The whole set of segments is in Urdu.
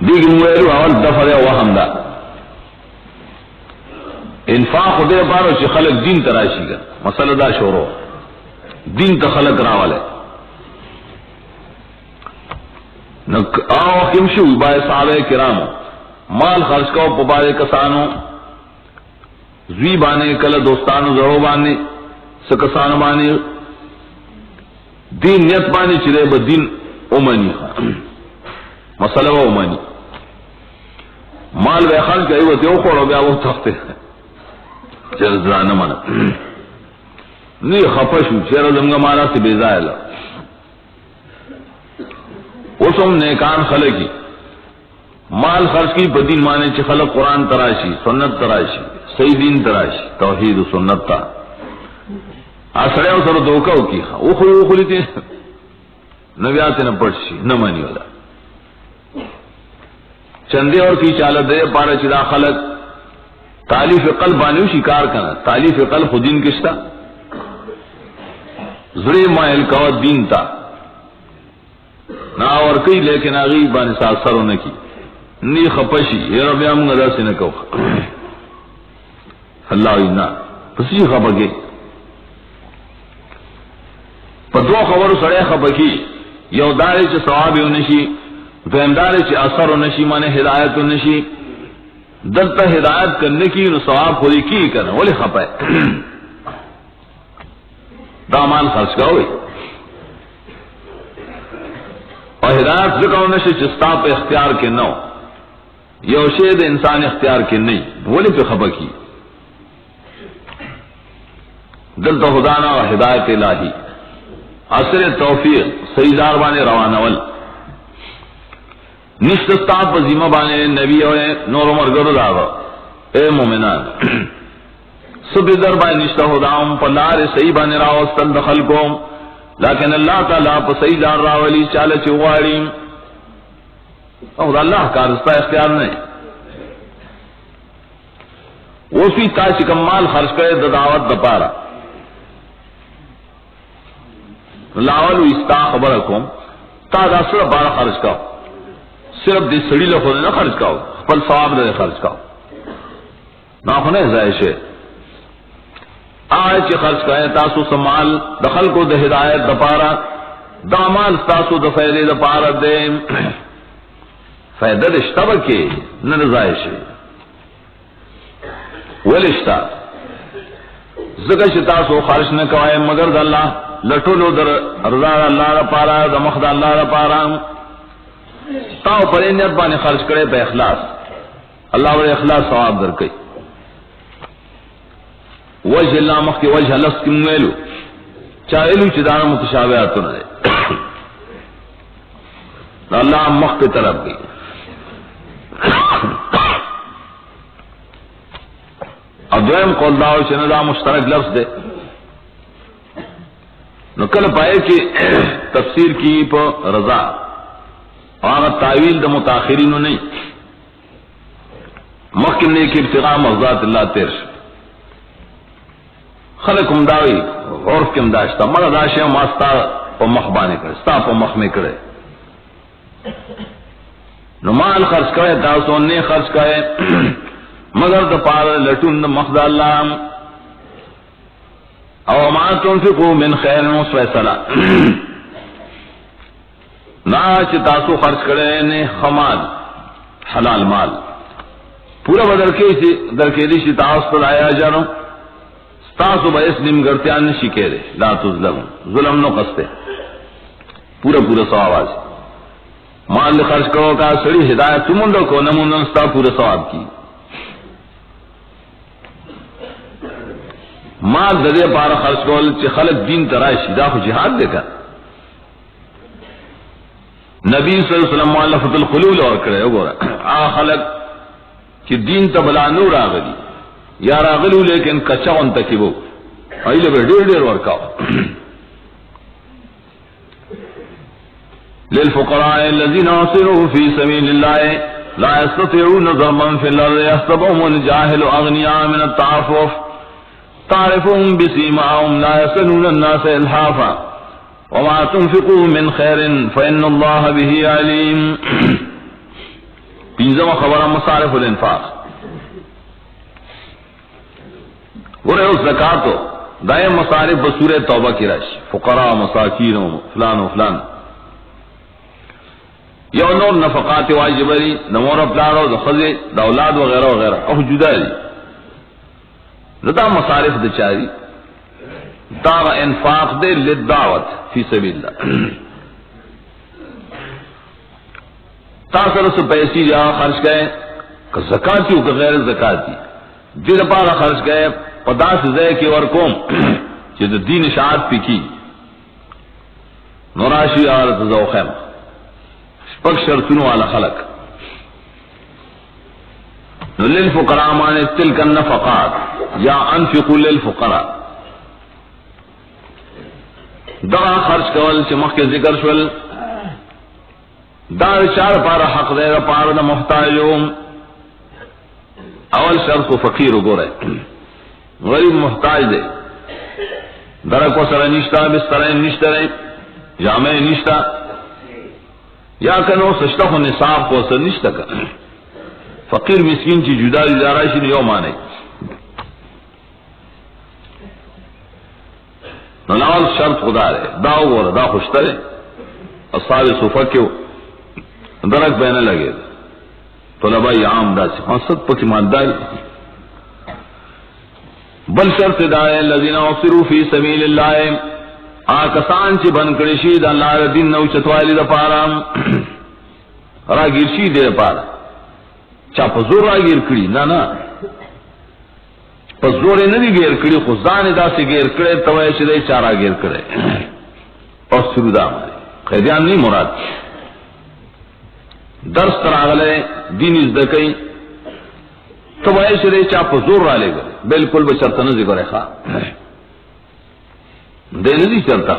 دیگی مویلو اول دفع دے وهم دا انفاق دے پارو چی خلق دین تراشی گا مسئلہ دا شورو دین تا خلق راولے آو خمشو بای صحابہ کرامو مال خرچ کو پبارے کسانو زوی بانے کل دوستانو زرو بانے سکسانو بانے دین نیت بانے چلے با دین امانی مسئلہ با امانی مال بے خرچ گئی وہ تیو خوڑو بیا وہ تختے چیر زرانہ مانا نہیں خفشو چیر زمگا مانا سے بیزائلہ اسم نیکان خلقی مال خرچ کی بدین مانے چی خلق قرآن تراشی سنت تراشی صحیح دین تراشی توحید و سنت تا آسڑے او سر دوکاو کی او خلی تی نویاتی نپڑشی نمانی والا چندے اور کی چالت دے پارا چدا خلق تالیف قلب بانیو شکار کنا تالیف قلب خودین کشتا زری مائل کوا دین تا نا اور کئی لیکن آگئی بانی ساسر ہونے کی نی خپشی یہ رب یا منگا دا سے نکو اللہ اینا پسی خپکی پدو خبرو سڑے خپکی یو دارے چھ ثوابیو نشی دویم دارے چھ اثرو نشی مانے ہدایتو نشی دلتا ہدایت کرنے کی نو ثواب خودی کی کرنا ولی خپائے دامان خرچ کا ہوئی اور ہدایت ذکر نشی چستا پہ اختیار کے نو یو شید انسان اختیار کے نہیں بولے پہ خبر کی دل تو خدانا اور ہدایت الہی اثر توفیق صحیح دار بانے روانول نشتستا پر ذمہ بانے نبی ہوئے نور عمر گرد آگا اے مومنان سب در بانے نشتہ خداؤں پر لار صحیح بانے راوستن دخل کوم لیکن اللہ تعالیٰ پر صحیح دار راولی چالے چغواریم اور اللہ کا رستہ اختیار نہیں وہ سی تا چکم مال خرچ کرے دعوت دپارا لاول استا خبر کم تا دا صرف بارہ خرچ کاؤ صرف دی سڑی لکھو نہ خرچ کاؤ پل ثواب دے خرچ کاؤ ناخنے زائش ہے آئے چی خرچ کرے تاسو سمال دخل کو دے ہدایت دپارا دامال تاسو دفیدے دپارا دے فائدہ رشتہ بکے نہ رضائش ولشتہ ذکر شتا سو خارش نہ کوائے مگر دا اللہ لٹولو در رضا اللہ را پارا دا مخد اللہ را پارا تاو پر نیت بانے خرچ کرے پہ اخلاص اللہ و اخلاص ثواب در کئی وجہ اللہ مخ کی وجہ لفظ کی مویلو چاہیلو چدانا متشابہاتو نہ دے اللہ مخ کی طرف گئی اب دویم قول داو چندا مشترک لفظ دے نو کل پائے کہ تفسیر کی پا رضا اور تعویل دا متاخرینو نہیں مخکم نے کہ ابتغاء مرضات اللہ ترش خلق امداوی عرف کم داشتا مرا داشتا ماستا پا مخ بانے کرے ستا پا مخ میں کرے نو مال خرچ کرے تاسو نے خرچ کرے مگر دا پار لٹون دا مخد اللہ او ما تنفقو من خیر نو فیصلہ نا چی تاسو خرچ کرے نے خمال حلال مال پورا بدل کے در کے لیشی تاسو آیا جانو تاسو با اسلم گرتیان نشی کہہ رہے لا تظلم ظلم نو قستے پورا ثواب آج مال خرچ کرو کا سڑی ہدایت تمندو کو نموندن ستا پورا ثواب کی مال دے پارا خرچ کرو چی خلق دین ترائشی دا خو جہاد دے کر نبی صلی اللہ علیہ وسلم معلفت الخلول اور کرے آ خلق چی دین تبلا نور آگلی یا راغلو لیکن کچا ان تکیبو ایلے بے دیر ورکاو للفقراء الذين احصروا في سبيل الله لا يستطيعون ضربا في الارض يحسبهم الجاهل اغنياء من التعفف تعرفهم بسيماهم لا يسألون الناس الحافا وما تنفقوا من خير فإن الله به عليم پینزم خبر مصارف الانفاق گرے اس زکاتو دائم مصارف بسورہ توبہ کی راشی فقراء مساکین و فلان و فلان یا نور نفقات واجبری نمور اپلارو دا خزے دا اولاد وغیرہ وغیرہ او جدا دی دا مصارف دا چاری دا انفاق دے للدعوت فی سبیل اللہ تاثر سے پیسی جا خرچ گئے کہ زکاتی ہو کہ غیر زکاتی دل پارا خرچ گئے پدا سے زے کی ورکوم چیز دین اشاعت پی کی نوراشی آرت زوخیم شپک شرطنو والا خلق للفقراء مانے تلک النفقات یا انفقوا للفقراء دا خرچ کول چمخ کے ذکر شول دا چار پارا حق دے دا پارا دا محتاجوم اول شرط کو فقیر گو رہے غریب محتاج دے درکو سر نشتا بسترین نشتا رہے جامع نشتا یا کنو سشتا خو نصاب کو سر نشتا کر فقیر مسکین چی جدا دارائشی نیو مانے نلاول شرط خدا رہے داو گو رہا دا خوشتا رہے اصحاب صفحہ کیوں درک بہنے لگے طلباء عام دا سی مقصد پکی مادداری بل شرط دائے الذین احصروا فی سبیل اللہ آکسان چی بن کرشی دا اللہ دین نو چتوالی دا پارا را گرشی دے پارا چا پزور را گر کری نا پزور ندی گر کری خزان دا سی گر کرے توائے چدے چارا گر کرے احصروا دا مارے قیدیان نہیں مراد درس تراغلے دین ازدکئی تو ایسے رہے چاپ زور را لے گئے بالکل بچرتا نہ ذکر ہے خواہ دے نہیں چلتا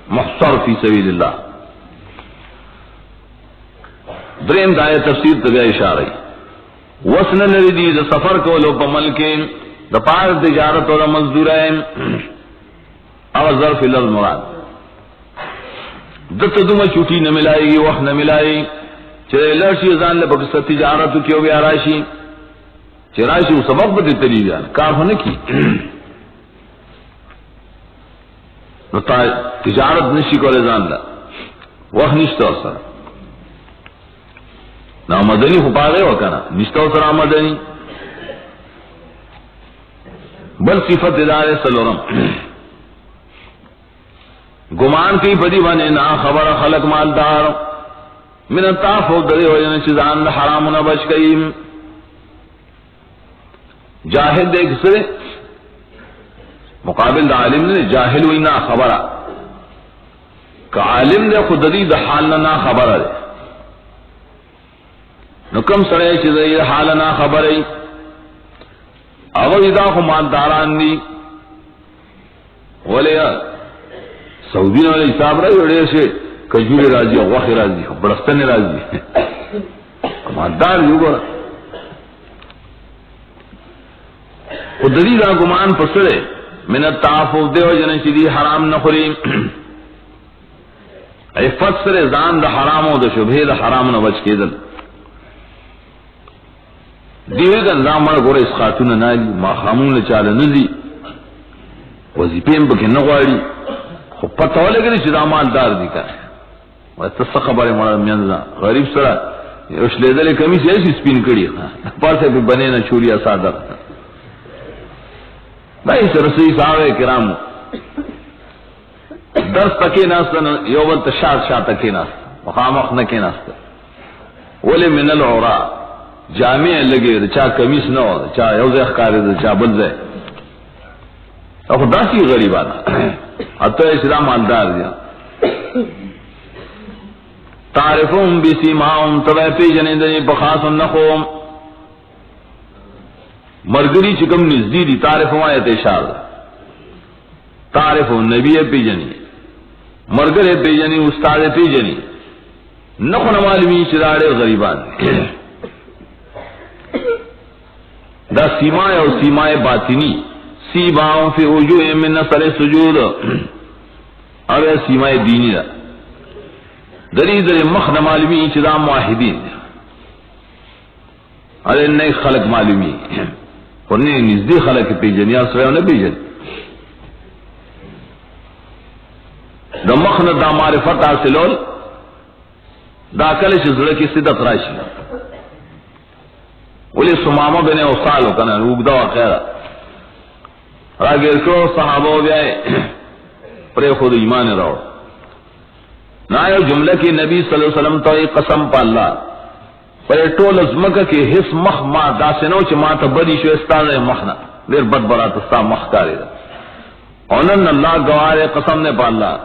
محصر فی سبیل اللہ درین دائے تفسیر تبیہ اشارہ وسن لردی دا سفر کو لو پمل کے دا پار تجارت اور مزدورین او ظرف الارض مراد دت دم چوٹی نہ ملائے گی وقت نہ ملائے چرے لڑشی ازان لبکس تجارت کیوں بھی آراشی چراشی وہ سبب بدے تری جان کار ہونے کی تجارت نشی کو ازان لا وقت نشتا سر نہ مدنی خپا گئے ہو کنا نشتا سر آمدنی بل صفت ادار سلورم گمان کی بدی بنے نا خبر خلق مالدار من الطاف و درے ہو جانے چیزان حرام نہ بچ گئی جاہل دیکھ سرے مقابل دا عالم نے جاہل ہوئی نا خبرہ کہ عالم دے خود دی دا حال نا خبرہ دے نکم سرے چیزے حال نا خبرہ اگر ادا خو مالداران دی ولی سعودین والا حساب رہی وڑے سے کجوری راضی وخی راضی برستن راضی مالدار یو گا خودی دا گمان پسرے من التعفف دے و جنن چیدی حرام نخوری عفت سرے زان دا حرام و دا شبہ دا حرام نبچ کے دل دیوے گا نظام مر گورے اس خاتون نالی ما خامون چال نزی وزیپیم بکی نغواری خب پتہ ہو لگے چیزا مالدار دی کا واسطہ خبر مرا میانزا غریب سرا اس لیدل کمی سے ایسی سپین کری پار سے بنے نہ چوریا صادر بھائی سرسی صاحب کرام درس تکی ناستا یوبل تشاد شاہ تکی ناستا مخامخ نکی ناستا ولی من العورا جامع لگے چاہ کمیس نہ ہو چاہ یوزے اخکاری چاہ بلزے اب داسی غریبانا حتی اسلام مالدار دیا تعرفون بسیماهم تبع پی جنیدنی بخاص النخوم مرگری چکم نزدی دی تعرفون آیت اشار تعرفون نبی پی جنی مرگر پی جنی استاد پی جنی نخون معلومی چرارے غریبان دا سیمائے اور سیمائے باطنی سیماهم فی وجوہ من نصر سجود اور سیمائے دینی دا دری دری مخ معلومی چدا معاہدین ارے نہیں خلق معلومی انہیں نزدی خلق پیجن یا سویا نہ پیجن دا مخن دا معرفت حاصلول دا کلش زڑ کی صدق راشی ولی سمامہ بن اوصال کنا روگدا وخیرہ راگیر کو صحابہ بیائے پرے خود ایمان رو نا یو جملہ کی نبی صلی اللہ علیہ وسلم تو ایک قسم پا اللہ پر ٹول ازمکہ کی حس مخ ما داسنو چی ما تا بدی شو استاد مخنا دیر بد برات استا مخ کاری دا اونن اللہ گوارے قسم نے پا اللہ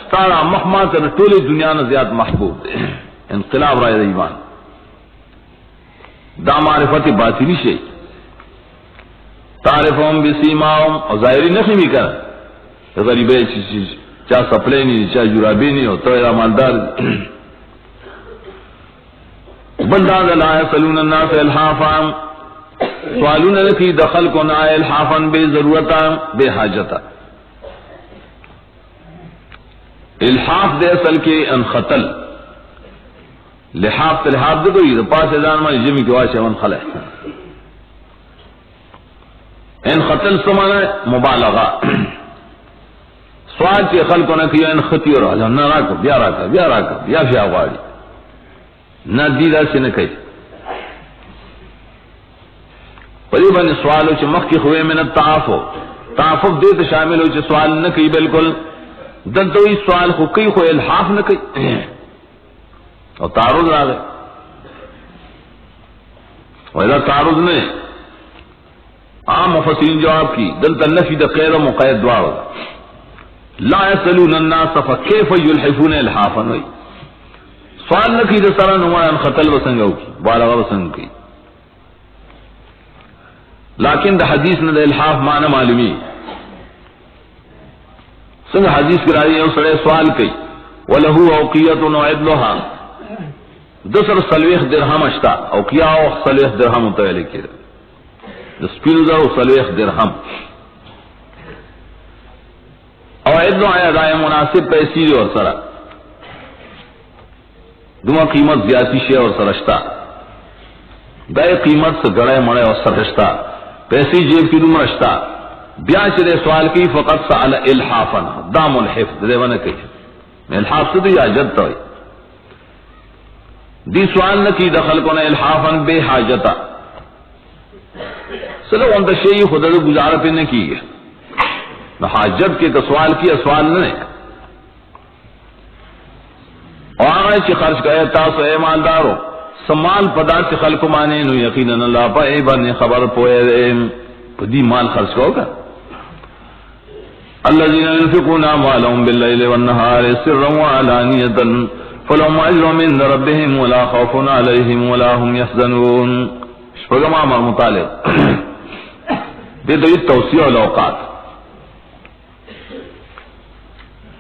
ستارا مخ ما تا ٹولی دنیا نا زیاد محبوب دے انقلاب رائے دا ایمان دا معرفت باطنی شئی تعرفهم بسیماهم اور ظاہری نفی بھی کر غریبے چاہ سپلے نہیں چاہ جرابی نہیں ہو تو مالدار بنداز لا یسلون الناس الحافا سوالون لکی دخل کو نا الحافا بے ضرورتا بے حاجتا الحاف دے اصل کے انخطل لحاف تلحاف دے کوئی پاس ازان میں جمی کی واشے من خلے ان خطل سمانا مبالغہ سوال چی خلقو نہ کیا ان خطی اور راجہ نہ راکب یا راکب یا راکب یا فی آغواری نہ دیدہ سے نہ کہی قریباً سوال ہو چی مخ کی خوے من تعافف دیت شامل ہو چی سوال نہ کہی بالکل دلتوئی سوال خو کئی خو الحاف نہ کہی اور تعارض را گئے ویدہ تعارض نے عام مفسرین جواب کی دلتا نفی دا غیر و مقید دوار لا یسلون الناس فکیف یلحفون الحافا وی سوال نکی دا سرا نمائن خطل بسنگو کی بالغا بسنگو کی لیکن دا حدیث نے دا الحاف معنی معلومی سنگ حدیث کی راضی ہے سڑے سوال کی وَلَهُ اوقیت وعدلها دسر سلویخ درہم اشتا اوقیاء و سلویخ درہم متولی کی سپیلزر و سلویخ درہم او عدلو آیا دائے مناسب پیسی اور سرا دماغ قیمت زیادتی شے اور سرشتا دائے قیمت سے گڑے مڑے اور سرشتا پیسی جیب کی دم رشتا بیان چلے سوال کی فقط سأل الحافا دام الحفظ دے ونہ کہی الحاف سے تو یہ عجد ہوئی دی سوال نہ کی دخل کو نہ الحافا بے حاجتا سلو انت شیئی خدا دے گزارت نے کی نہ حاجت کے سوال کیا سوال نہ اور آگے چی خرچ کہے تاسو اے مالدارو سمال پدا چی خلق مانے نو یقینا اللہ پا اے بانی خبر پوئے دے پدی مال خرچ کرو گا الذين ينفقون اموالهم بالليل والنهار سرا وعلانية فلهم اجر من ربهم ولا خوف عليهم ولا هم يحزنون شپغم امر مطالب دے دو توسیع الاوقات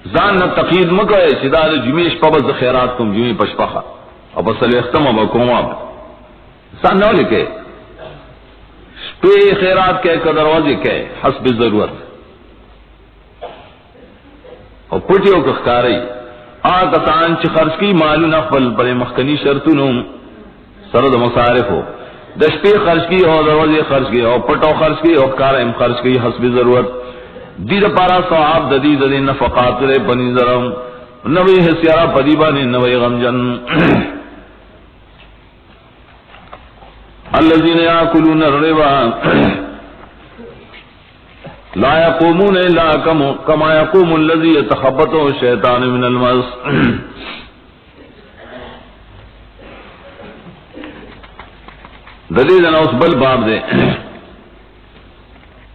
زان نہ تقید مکو شداد جمیش پبز خیرات تم جمی پشپخا اور بسل اختم بکوم زان نہ لکھے پہ خیرات کے دروازے کے حسب ضرورت اور پٹیوں کو خکاری آکسان چی خرچ کی معلوم اخبل پر مخکنی شرطنم سرد مصارف ہو دشپی خرچ کی اور دروازے خرچ کی اور پٹو خرچ کی اور کارم خرچ کی حسب ضرورت دید پارا صحاب ددید دید نفقات رے پنی ذرم نوی حسیارہ پدیبانی نوی غمجن الذین یاکلون الربا لا يقومون الا كما يقوم الذي يتخبطه الشيطان من المس دلیل اس بل باب دے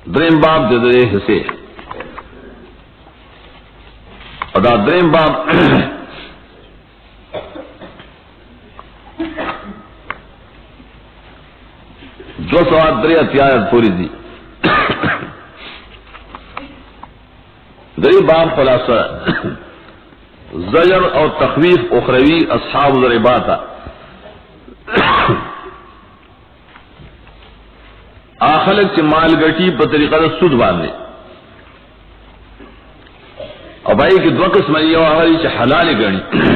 دریم باب دے دے حصے ادا دریم باب جو سواد دریا تیار پوری دی دری باب خلاصہ زجر اور تخویف اخروی اصحاب الرباتا آخلق سے مال گٹی پر طریقہ سود باندھے اور بھائی کی دو قسم یہ آخری سے حلال گڑی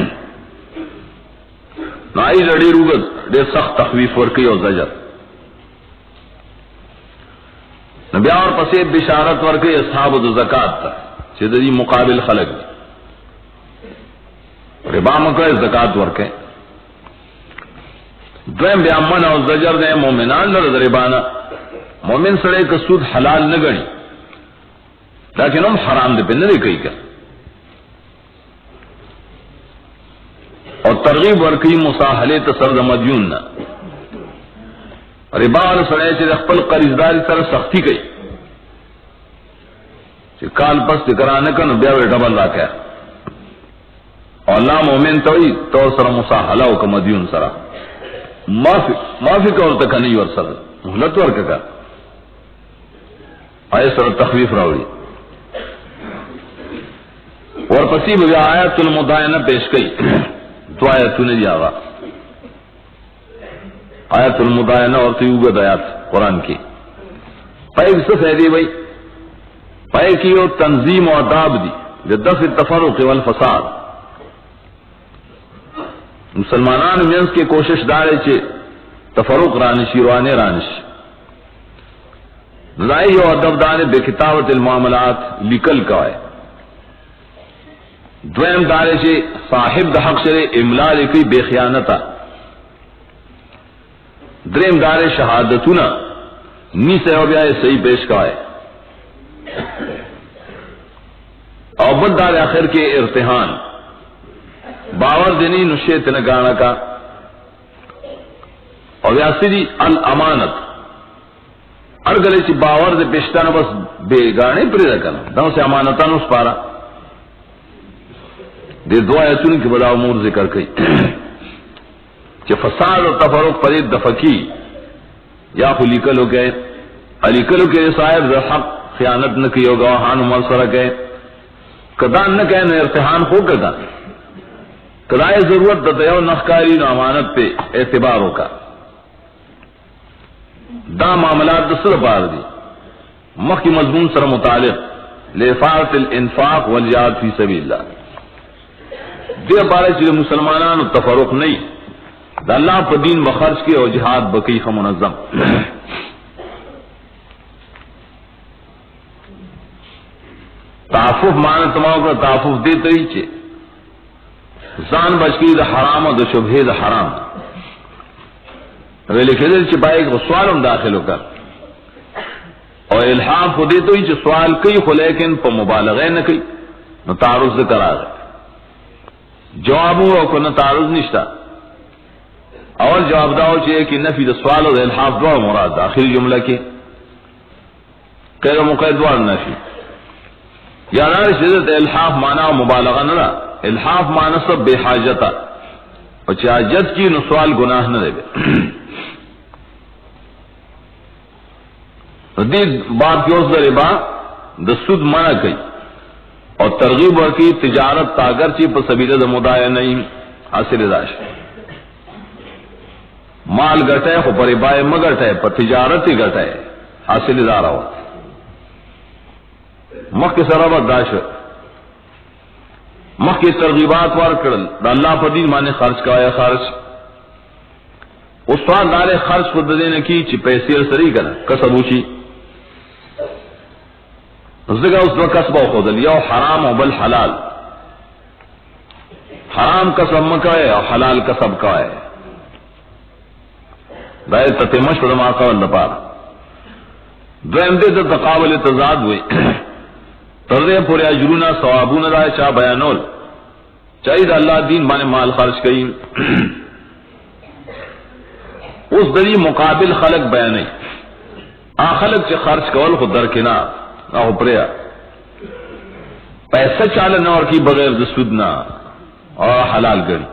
نائی لڑی روگت دے سخت تخویف ورکی اور زجر نبی اور پسے بشارت ورکے اصحاب الزکات تا چیزی مقابل خلق دی ربا مکہ زکات ورکے دویم بیا من او زجر دے مومنان لرد ربانا مومن سڑے کا سود حلال نگڑی لیکن ہم حرام دے پہ نہ کئی کر اور ترغیب ورکی مساحلے تسرد مدیون نہ ربا والا سڑے چیز اخپل قرضداری سر سختی کئی چی کال پس کرانے کا نبیا وی ڈبل را کیا اور اللہ مومن توئی تو سر مساحلہ کا مدیون سرا معافی کا اور تک نہیں ور سر محلت ور کا آئے سر تخویف راوڑی اور پسی بیا آیت المدائنہ پیش کئی تو آیتوں نے جاوا آیت المدائنہ اور تیوگت آیات قرآن کی پائے سے فیدی بھائی پائے کی وہ تنظیم و آداب دی لدفع التفرق والفساد مسلمانان منز کے کوشش دارے چھے تفرق رانشی روانے رانش لائی و ادب دارے بے کتابت المعاملات لکل کا ہے دویم دارے چھے صاحب دا حق شرے املا لکی بے خیانتا دریم دارے شہادتونا نی سے ہو بیائے صحیح پیش کا ہے اور بد دار آخر کے ارتحان باور دینی نشیت نگانا کا اور یاسری الامانت ارگلے چی باور دے پیشتانا بس بے گانے پر رکھنا داؤں سے امانتان اس پارا دے دعا ایتون کی بڑا امور ذکر کئی کہ فساد اور تفرق پرید دفکی یا خلی کلو گئے علی کلو کے صاحب حق خیانت نہ کی ہوگا وہاں عمر سرا گئے کدان نہ کہے نہ ارتحان ہو کدا کدائے ضرورت دتیو نخکاری نہ امانت پہ اعتباروں کا دا معاملات دسر پار دی مخ کی مضمون سر متعلق لفاظ الانفاق والجہاد فی سبیل اللہ دے بارے چیز مسلمانان تفرق نہیں دا اللہ پا دین بخرج کے اور جہاد بکی منظم تعفف مانا تمام کا تعفف دیتے ہی چھے زان بچکی دا حرام و دا شبہ دا حرام اگر لکھے دے چھپائے کہ سوال ہم داخل ہو کر اور الحاف ہو دیتے ہی چھے سوال کئی خو لیکن پا مبالغے نہ کئی نہ تعرض ذکر آگئے جوابوں کو نہ تعرض نشتا اول جواب داو چاہیے کہ نفی دا سوال اور الحاف دوار مراد آخری جملہ کے قید و مقید دوار نفی یا نار شدت الحاف مانا و مبالغہ نرا الحاف مانا سب بے حاجتا اور چاہے حاجت کی نو سوال گناہ نہ دے دید بات کی اس ربا دا سود منع کئی اور ترغیب ورکی تجارت تاگر چی پر سبیل دا مدایا نہیں حاصل داش مال گٹے خو پر ربا مگٹے پر تجارت ہی گٹے حاصل دارا ہو مخ کے سرابت داش مخ کی ترغیبات وار کرل دا اللہ پر دین مانے خرچ کا آیا خرچ اس وقت دارے خرچ خود دینے کی چی پیسیر سری کرنا کسب اوچی ذکر اس میں کسب و خودل یا حرام و بل حلال حرام کسب مکا ہے اور حلال کسب کا ہے دائر تتمش پر ما قول لپارا دویم دے در تقابل تضاد ہوئی تردے پوری اجرونا ثوابون رائے چاہ بیانول چاہید اللہ دین مانے مال خرچ کئی اس دری مقابل خلق بیانے خلق چے خرچ کول خود درکنا نہ پریا پیسہ چالنا اور کی بغیر دسودنا اور حلال گڑی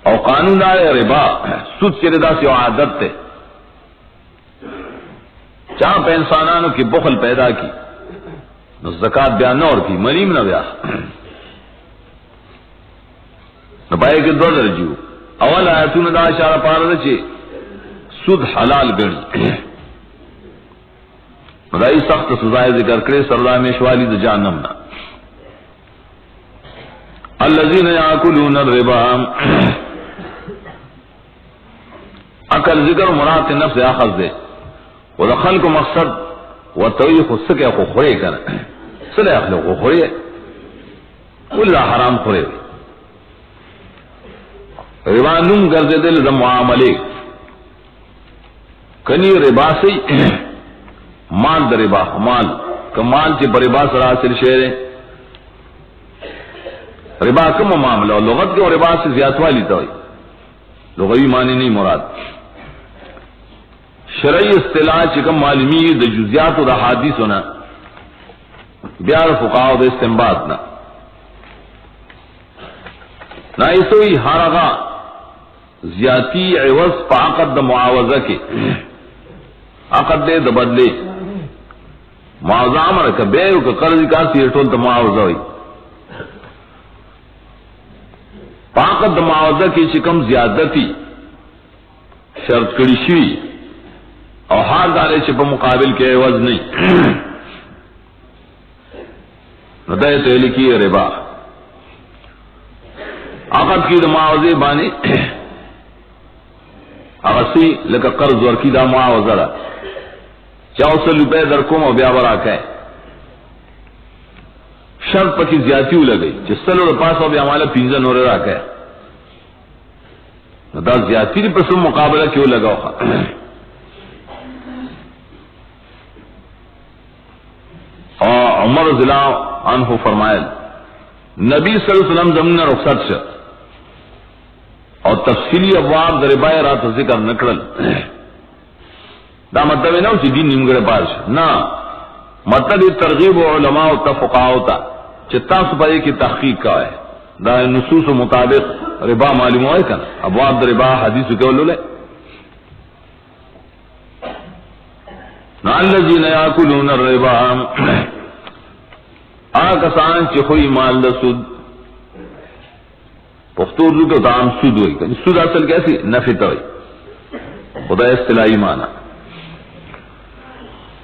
اور قانون آئے ربا سود کے ردا سے عادت تے چاہ پہ انسانانوں کی بخل پیدا کی زکات بیان نہ اور کی مریم نہ بیا نہ پائے کہ دو درجیو اول آیتون دا اشارہ پارا چے سود حلال گڑی مدائی سخت سزائے ذکر کرے سردہ میں شوالی دا جانم نا الذین یاکلون الربا عقل ذکر مراد نفس آخذ دے وہ دخل کو مقصد وہ توی خود سے کیا کو خورے کر سلے اخلو کو خورے اللہ حرام خورے ربا نم گرد دل دا معاملے کنی ربا سے مال دا ربا مال کمال چی پر ربا سر حاصل شہرے ربا کم معاملہ لغت کے اور ربا سے زیادہ والی توئی لغوی معنی نہیں مراد شرعی اصطلاح چکم معلومی دا جزیات و دا حادث ہونا بیار فقاہ دا استنباط نا ایسوئی ہارغا زیادتی عوض پا عقد دا معاوضہ کے عقد دے دا بدلے معاوضہ عمر کا بیعو کا قرض کا سیرٹول تا معاوضہ ہوئی پا عقد دا معاوضہ کی چکم زیادتی شرط کری شوی اور ہار دارے چپا مقابل کے عوض نہیں ندائے تیلی کی ربا عقد کی دا معاوضے بانی اغسی لکا قرض ورکی دا معاوضہ دا 400 روپے در کم اور بیاور آکے شرط پکی زیادتی ہو لگئی جس سلو دا پاس اور بیامالا 15 نورے راکے دا زیادتی دی پس مقابلہ کیوں لگاو خواہ اور عمر رضی اللہ عنہ فرمائل نبی صلی اللہ علیہ وسلم زمین رخصت شد اور تفصیلی ابواب در ربا رات ذکر نکڑل دا مطلب نہ اسی دین نمگڑے پاش نا مطلب ترغیب علماء و تفقاہ ہوتا چتا سپاہی کی تحقیق کا ہے دا نصوص مطابق ربا معلوم ہوئے کنا ابواب در ربا حدیث کے لولے نا الذین یاکلون الربا آکسان چی خوی مال دا سود پختو اردو کے دام سود ہوئی کہ سود اصل کیسی نفی توئی خدا اصطلاحی مانا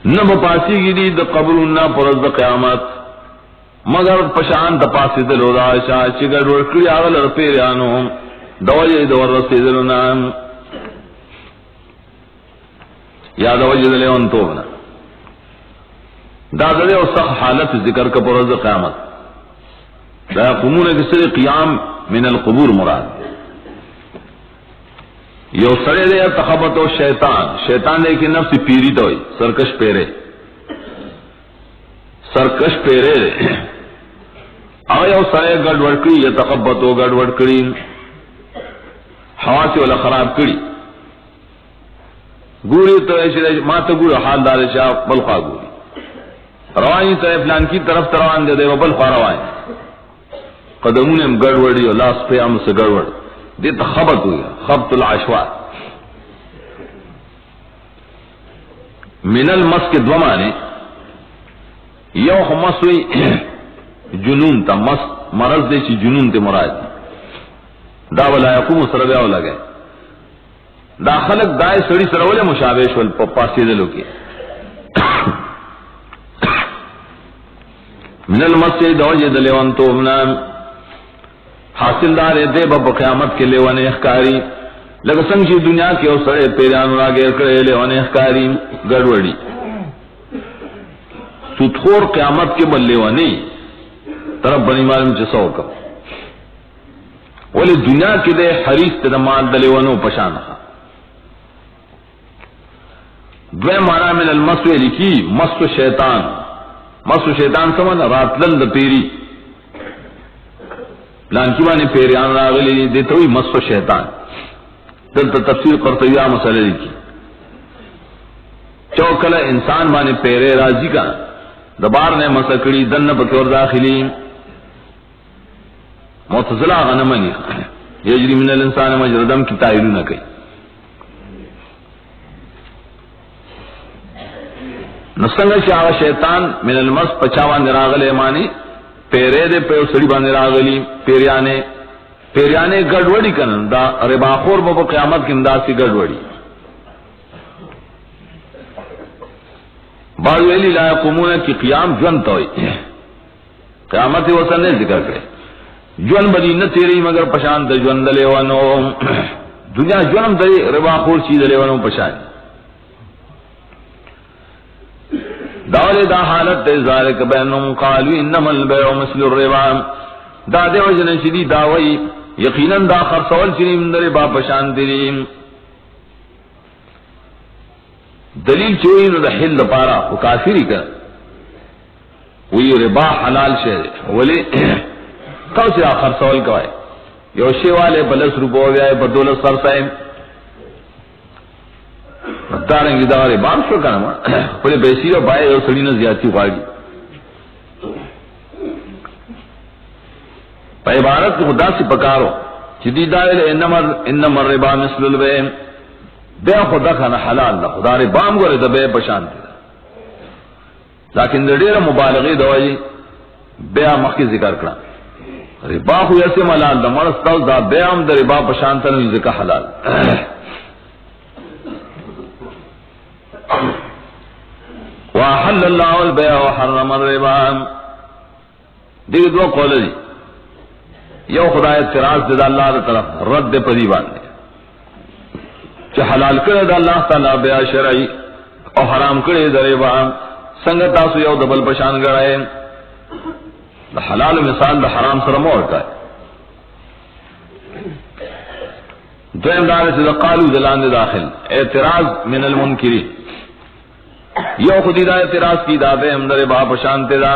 نہ بپاسی گیری دا قبر نہ پرز دا قیامت مگر پشان دا پاسی دل ہو دا شاہ چگر ورکڑی آغل رپیرانو دوجہ دور رسی دلنام یا دوجہ دلیون توبنا دا دلے و سخ حالت ذکر کا پرز دا قیامت دا قمون کسر قیام من القبور مراد یو سڑے دے تخبط و شیطان دے کہ نفس پیری تو سرکش پیرے دے آگے یو سڑے گڑ وڑکڑی یا تخبط و گڑ وڑکڑی حواسی والا خراب کڑی گوری تو ایسے ماتا گوری حال دار شاہ بلخوا گوری روانی تو فلان کی طرف تروان دے وہ بلخوا روانی قدمون ہم گڑوڑی اور لاس پہ ہم سے گڑوڑ دیتا خبط ہوئی خبط العشوات من المس کے دو معنی یو مس ہوئی جنون تا مس مرض دے چی جنون تے مراد دا ولا یقوم سربیاو لگے دا خلق دائے سڑی سرولے مشابش والپاسی دلو کی من المس سے دو جے دلیوان تو منام حاصل دار دے بب قیامت کے لیوانے اخکاری لگا سنگی دنیا کے او سڑے پیران راگیر کرے لیوانے اخکاری گڑوڑی ستخور قیامت کے بل لیوانے طرف بنی معلوم جسو کا ولی دنیا کے دے حریص تدمال دلیوانو پشانخا دوے مانا من المسو لکی مسو شیطان سمانا راتلن دا پیری لانکی بانی پیریان راغلی دیتا ہوئی مسو شیطان دلتا تفسیر قرطبیہ مسئلہ لکی چوکل انسان بانی پیرے راجی کا دبار نے مسکڑی دن پکور داخلی معتزلہ غنمانی یجری من الانسان مجردم کی تائرون نہ کئی نسنگ شاہ شیطان من المس پچاوان راغلے مانی پیرے دے پہ سڑی باندے راغلی پیریانے گڑوڑی کنن دا رباخور بابا قیامت کی انداز کی گڑوڑی بعض ویلی لا یقومون کی قیام جون توئی قیامت وسن نے ذکر کرے جون بنی نہ تیری مگر پشان دے جون دلے ونو دنیا جونم دے رباخور چیز دلے ونو پشان داول دا حالت دے ذالک بینهم قالوا انما البيع مثل الربا دا دے وجن شدی داوی یقینا دا خرصول چنیم در ربا پشان دریم دلیل چوئی نو دا حل پارا وہ کافری کر وی ربا حلال شہر ولی کون سے آخر سوال کوائے یو شی والے بلس روپو ہو گیا بدولت سر سائم دارنگی دا ربا شو کنا پلے بیسی رو بائے اور سڑی نہ زیادتی خواہی پہ عبارت کو خدا سے پکارو جدی دائل انما الربا مثل البیع بے خدا کھانا حلال دا خدا ربام گو ردا بے پشانتی دا لیکن در دیر مبالغی دوائی بے مخی ذکر کرا ربا خو ایسے ملال دا مرستاو دا بے ہم دا ربا پشانتا نوی ذکر حلال وَأَحَلَّ اللَّهُ الْبَيْعَ وَحَرَّمَ الرِّبَا دیکھ دو قول دی یو خدا اعتراض دے دا اللہ دا طرف رد دے پدی باندے کہ حلال کرے دا اللہ تعالی بیع شرعی اور حرام کرے دا ربا سنگ تاسو یو دبل پشان گرائے دا حلال مثال دا حرام سر موڑتا ہے دویم دارے سے دا قالو دلان دے داخل اعتراض من المنکری یو خودی دا اعتراض کی دا بے ہم دا ربا پشان تے دا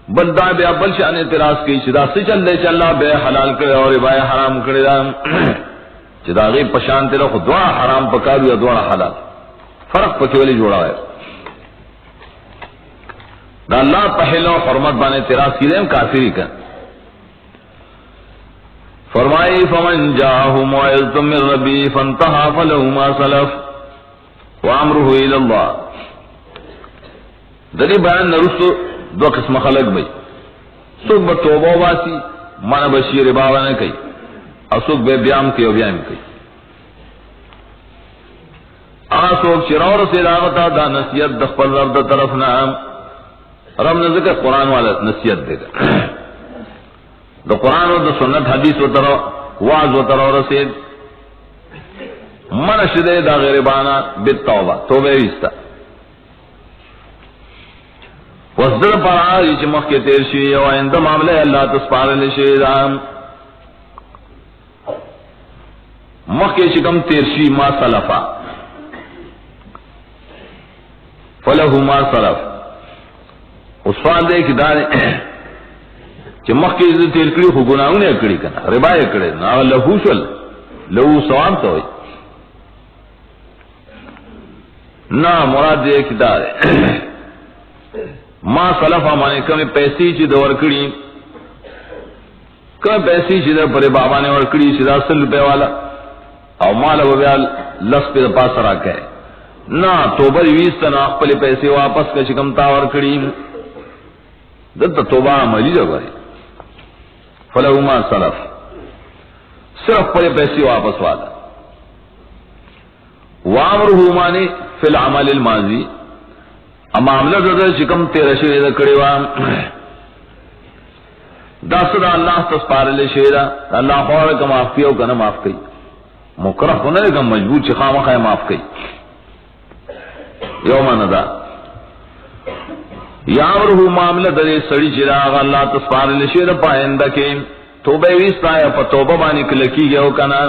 بل دا بے بل شان اعتراض کی چدا سے چل دے چلا بے حلال کرے اور ربا حرام کرے دا چدا غیب پشان تیرا خود دوڑا حرام پکارو یا دوڑا حلال فرق پکیولی جوڑا ہے دا اللہ پہلو حرمت بانے اعتراض کی دیں کافری کا فرمائی فمن جاہو موعظۃ من ربی فانتہا فلہ ما سلف وامرہ الی اللہ دلی بیان نرسو دو قسم خلق بھئی سوک با توبہ واسی مانا بشیر باوانا کئی اسوک بے بیام کی و بیام کی آسوک چراور سے داغتا دا نصیت دخپل رب دا طرف نام رب نذکر قرآن والا نصیت دے گا دا قرآن و دا سنت حدیث و طرف واز و طرف رسید من شدے دا غیر بانا بالتوبہ توبہ ویستا وصدر پر آئی چی مخ کے تیر شوی و اند معاملہ اللہ تسپار لشیدام مخ کے شکم تیر شوی ما سلفا فلہو ما سلف اس سوال دے کہ دارے چی مخ کے تیر کری خو گناہوں نے اکڑی کنا ربا اکڑی نا لہو شل لہو سوام تو ہوئی نا مراد دے کہ دارے ما سلفا مانے کمی پیسی چی دور کری کمی پیسی چی در پر بابا نے ورکڑی چی دا 100 روپے والا او مالا بیا لس پہ پاس راکے نا توبہ ویستا نا اقبل پیسے واپس کا شکم تاور کری دلتا توبہ عملی جگوری فلہو ما سلف صرف پر پیسے واپس والا وامرہو مانے فی العمل الماضی معاملہ دردر شکم تیرہ شوید کڑیوام دا صدا اللہ تسپار لے شیدہ اللہ خوار کا معاف کیا کنا معاف کی مکرہ ہونے کا مجبور چی خواہ مخواہ معاف کی یوم ندا یامرہو معاملہ در سڑی چراغ اللہ تسپار لے شیدہ پائندہ کے توبہ ویستا ہے پا توبہ بانی کلکی گیا کنا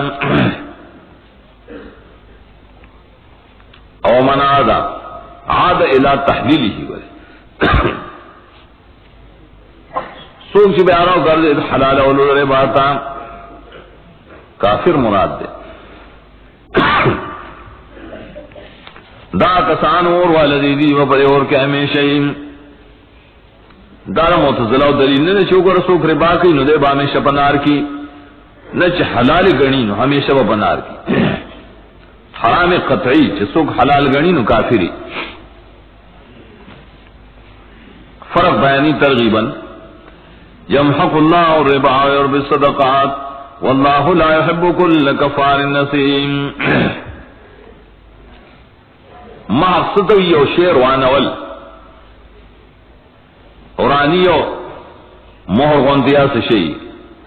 او من آدھا عاد الى تحلیلی ہی بھائی سوک چی بیانو کر دے حلال اولو رے باتا کافر مراد دے دا کسان اور والدیدی و پرے اور کے ہمیشہیم دارا معتزلہ و دلیل نے چوکر سوک ربا کی نو دے با ہمیشہ پنار کی نچ حلال گنی نو ہمیشہ با پنار کی حرام قطعی چی سوک حلال گنی نو کافری فرق بیانی ترغیبا یمحق اللہ الربا ویربی الصدقات واللہ لا يحب كل کفار نسیم محصدوی و شیر وانول اورانیو مہر غنطیا سے شئی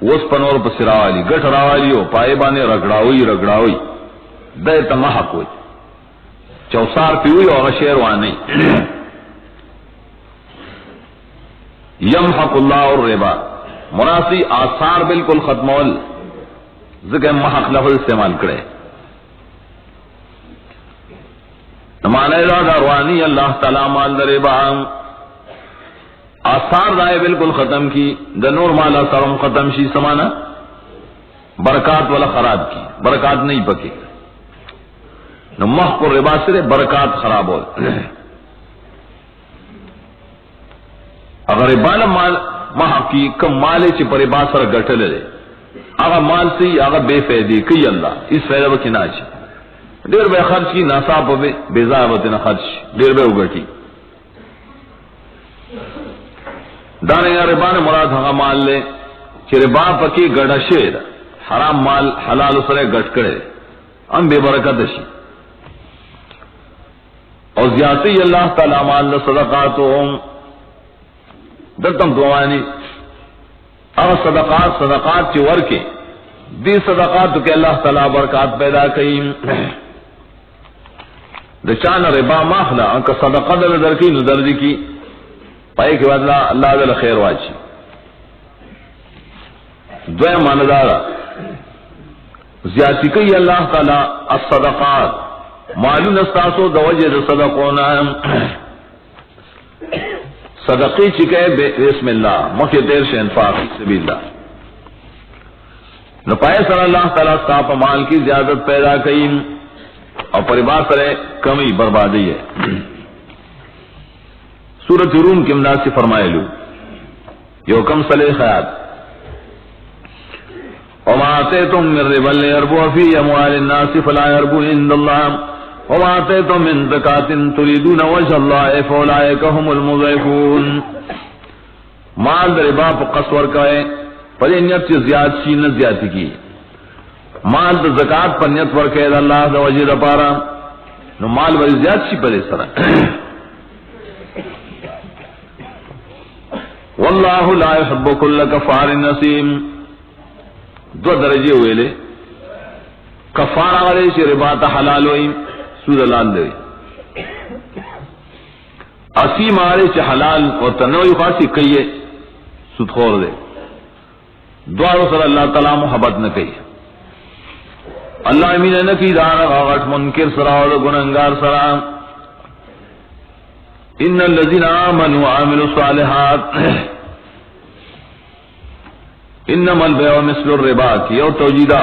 وس پنور پس راوالی گٹ راوالیو پائبانے رگڑاوی دیتا محق ہوئی چوسار پیوئی اور شیر وانی یمحق اللہ الربا مناسی آثار بالکل ختمول ذکر محق لفظ استعمال کرے مانا ارادہ روانی اللہ تعالی مال ربا آثار دائے بالکل ختم کی دا نور مالا سرم ختم شی سمانا برکات والا خراب کی برکات نہیں پکی نو محق الربا سے برکات خراب ہو اگر ربا مال محق کی کم مالے چی پر ربا سر گٹھلے لے اگر مال سی اگر بے فیدی کئی اللہ اس فیدہ بکی ناچی دیر بے خرچ کی ناصاب بے بیزار نہ خرچ دیر بے اگٹی دانے ربا نے مراد ہنگا مال لے چی ربا پکی گڑھا شیر حرام مال حلال اسرے گٹ کرے ہم بے برکت شی اور زیادتی اللہ تعالی مال صدقاتهم دلتم دوانی اگر صدقات چی ورکے دی صدقات کہ اللہ تعالی برکات پیدا کئیم دچان ربا ماخلا انکا صدقہ دل در کی ندر دی کی پائے کے بعد اللہ دل خیر واچی دوئے ماندارا زیادتی کئی اللہ تعالی الصدقات معلوم استاسو دوجہ دا صدقونا صدقی چکے بسم اللہ مکہ دیر سے انفاق سبیل اللہ نو پائے سر اللہ تعالیٰ صاحب مال کی زیادت پیدا کئی اور پریبار سرے کمی بربادی ہے سورۃ روم کے امداد سے فرمائے لو یو کم صلی خیات وما آتیتم من ربا لیربو فی اموال الناس فلا یربو عند اللہ وما آتیتم من زکاة تریدون وجه اللہ فاولئک هم المضعفون مال در ربا پا قصور کئے پر نیت سے زیاد شی نہ زیادتی کی مال دا زکات پر نیت ورکے دا اللہ دا وجہ دا پارا نو مال بری زیاد شی پر اس طرح واللہ لا يحب كل کفار نسیم دو درجے ہوئے لے کفار آگرے چی ربا تا حلال ہوئی سود اللہ دے اسیم آگرے چی حلال و تنوی خاصی کئیے سود خور دے دوارو صلی اللہ تعالی محبت نہ کہی اللہ امین نکی دارا غاغت منکر سرا و گننگار سرا ان الذین آمنوا وعملوا الصالحات انما البیع مثل الربا کی او توجیدہ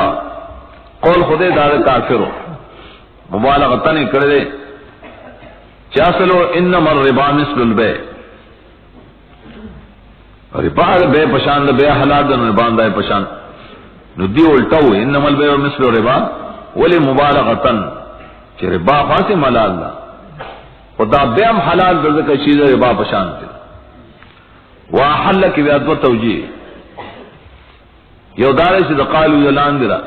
قول خودے دار کافرو مبالغتن کردے چاسلو انما الربا مثل البیع ربا بے پشان بے حلال دن ربا دے پشان نو دی الٹو انما البیع مثل ربا ولی مبالغتن کہ ربا خاص ملال دا خدا بے ہم حلال دے کا چیز ربا پشان تے واحل کی بیاد و توجیہ یو دارے سے قالو یلان درا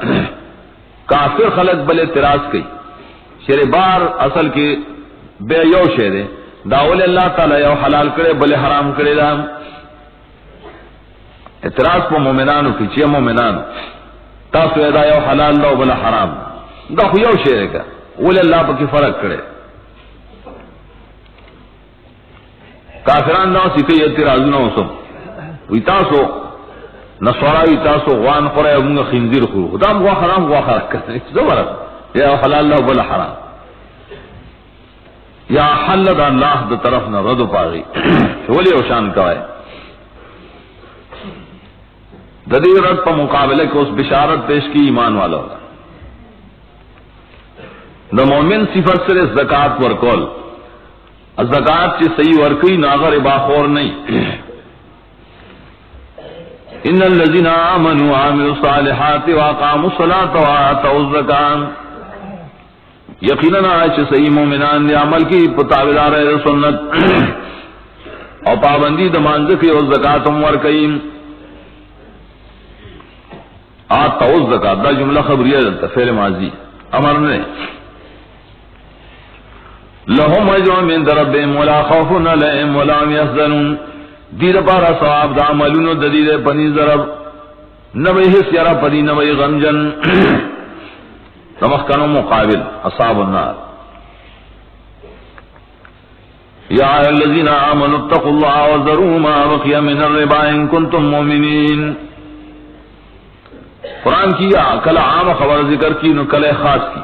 کافر خلق بل اعتراض کی شر بار اصل کی بے یو شے داول اللہ تعالی یو حلال کرے بل حرام کرے دا اعتراض پا مومنانو کی چیئے مومنانو تاسو ادا یو حلال لو بلا حرام دا خو یو شیرے کا اولی اللہ پا کی فرق کرے کافران دا سکی اعتراض نو سب وی تاسو نصوراوی تاسو غوان خورے منگا خنزیر خورو دا مگوا حرام گوا خرق کرنے دو برد یا حلال لو بلا حرام یا حل دا اللہ دا طرف نا ردو پاگی ولی اوشان کوئے ددی رد پر مقابلے کو اس بشارت پیش کی ایمان والا ہوگا دا مومن صفت سے زکات ورکول زکات چی صحیح ورکی ناغر باخور نہیں ان الذین آمنوا وعملوا الصالحات واقاموا الصلاة وآتوا الزکاة یقیناً آج صحیح مومنان نے عمل کی پتاویدار سنت اور پابندی دمانز کی اور زکاتم ورکیم آتا اس زکات دا جملہ خبریہ جلتا فعل ماضی امر نے لہم اجر من ربهم ولا خوف علیہم ولا هم یحزنون دیر پارا ثواب دا عملون ددید پنی ضرب نبی حس یرا پنی نبی غمجن تمخکنو مقابل اصحاب النار یا ایھا الذین آمنوا اتقوا اللہ وذروا ما بقی من الربا ان کنتم مؤمنین. قرآن کی کل عام خبر ذکر کی نو کل خاص کی.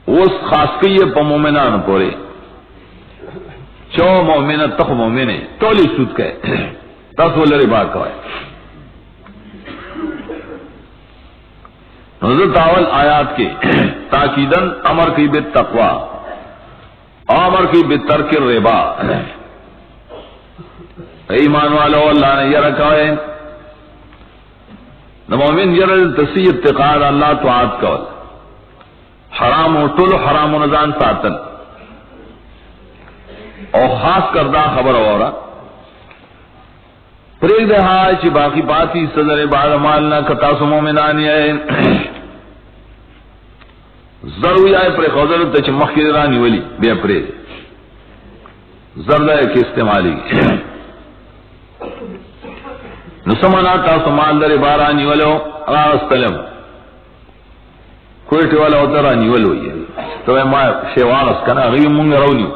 اس خاص کی یہ پا مومنان پورے چو مومن تخ مومن تولی سود کے تس ول ربا کوئے. نزل تاول آیات کے تاکیدن امر کی بالتقوی امر کی بترک الربا. ایمان والو اللہ نے یہ رکھا ہے مومن یرل تسی اتقاد اللہ طاعت کول حرام و طول حرام و نزان ساتل اور خاص کردہ خبر ہو رہا پریگ دہا چی باقی باتی صدر بعد مالنا کتاس مومنانی ہے ضروری آئے پر خوزر تچ مخیر رانی ولی بے پریگ ضرور ہے کہ استعمالی نسمانا تاسو مال در بارانی ولو راستلم کوئی ٹیوالا ہوتا رانی ولو یہ تو ما شیوانس کنا غیم منگ رونی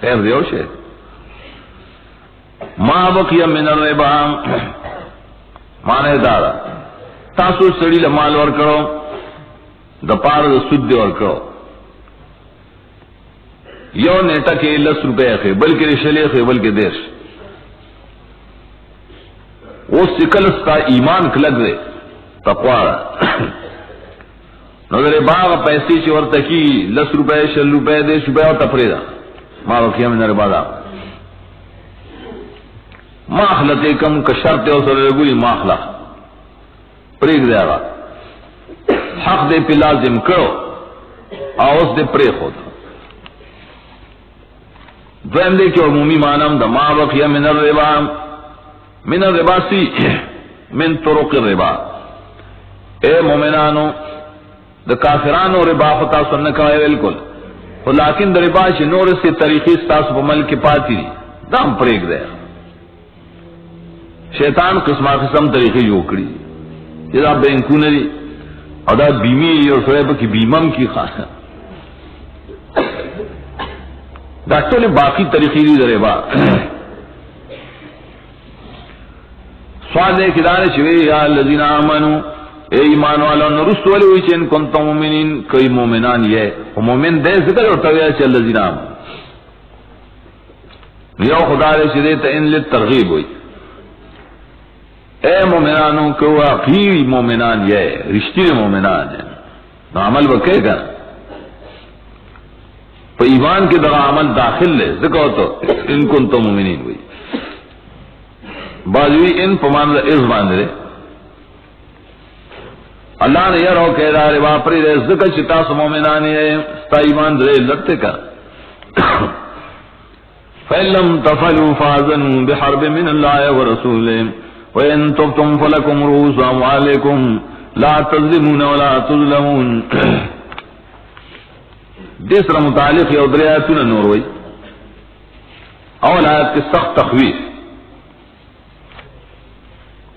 خیر دیو شید ما بقی من الربا مانے دارا تاسو سڑی لمال ورکڑو دا پار دا سود دے ورکڑو یو نیٹا کے 10 روپے خے بلکہ رشلے خے بلکہ دیش وہ سکلستا ایمان کلگ دے تقوارا نظر باغ پیسے چی ورتکی 10 روپے 6 روپے 10 روپے اور تفریدہ ما وقیم نر بادا ماخلت کم کشرتے ہو سر رگولی ماخلہ پریگ دے آگا حق دے پی لازم کرو آوز دے پریخ ہوتا دویم دے کہ عمومی معنی دا ما وقیم من الربا من الربا سی من طرق الربا اے مومنانو دا کافرانو ربا خطا سننے کوائی بالکل لیکن دا ربا چی نور سے طریقی ستاس پا ملک پاتی دی دام پریک دے شیطان قسمہ قسم طریقی جو کری جدا بینکون دی اور دا بیمی اور سوئے کی بیمم کی خاصا دا ٹولے باقی طریقی دی دا ربا سوال دے کدانے چوئے یا الذین آمنوا اے ایمان والا نرست والی ہوئی چین کنتا مومنین کئی مومنان یہ مومن دے ذکر اور تویا چل الذین آمنوا یو خدا دے چدے تا ان لیت ترغیب ہوئی اے مومنانوں کو واقعی مومنان یہ رشتی مومنان ہے نو عمل بکے گا تو ایمان کے درہ عمل داخل لے ذکر تو ان کنتا مومنین ہوئی بازوی ان پمان از باندھے اللہ نے یہ رو کہہ رہا ربا پری دے ذکر چتا سو مومنانی ہے ستا ایمان دے لگتے کا فَإِلَّمْ تَفَلُوا فَأَذَنُوا بِحَرْبٍ مِّنَ اللَّهِ وَرَسُولِهِ وَإِن تُبْتُمْ فَلَكُمْ رُءُوسُ أَمْوَالِكُمْ لَا تَظْلِمُونَ وَلَا تُظْلَمُونَ. دوسرا متعلق یہ ادھر آیتوں نے نور ہوئی اول آیت کے سخت تخویف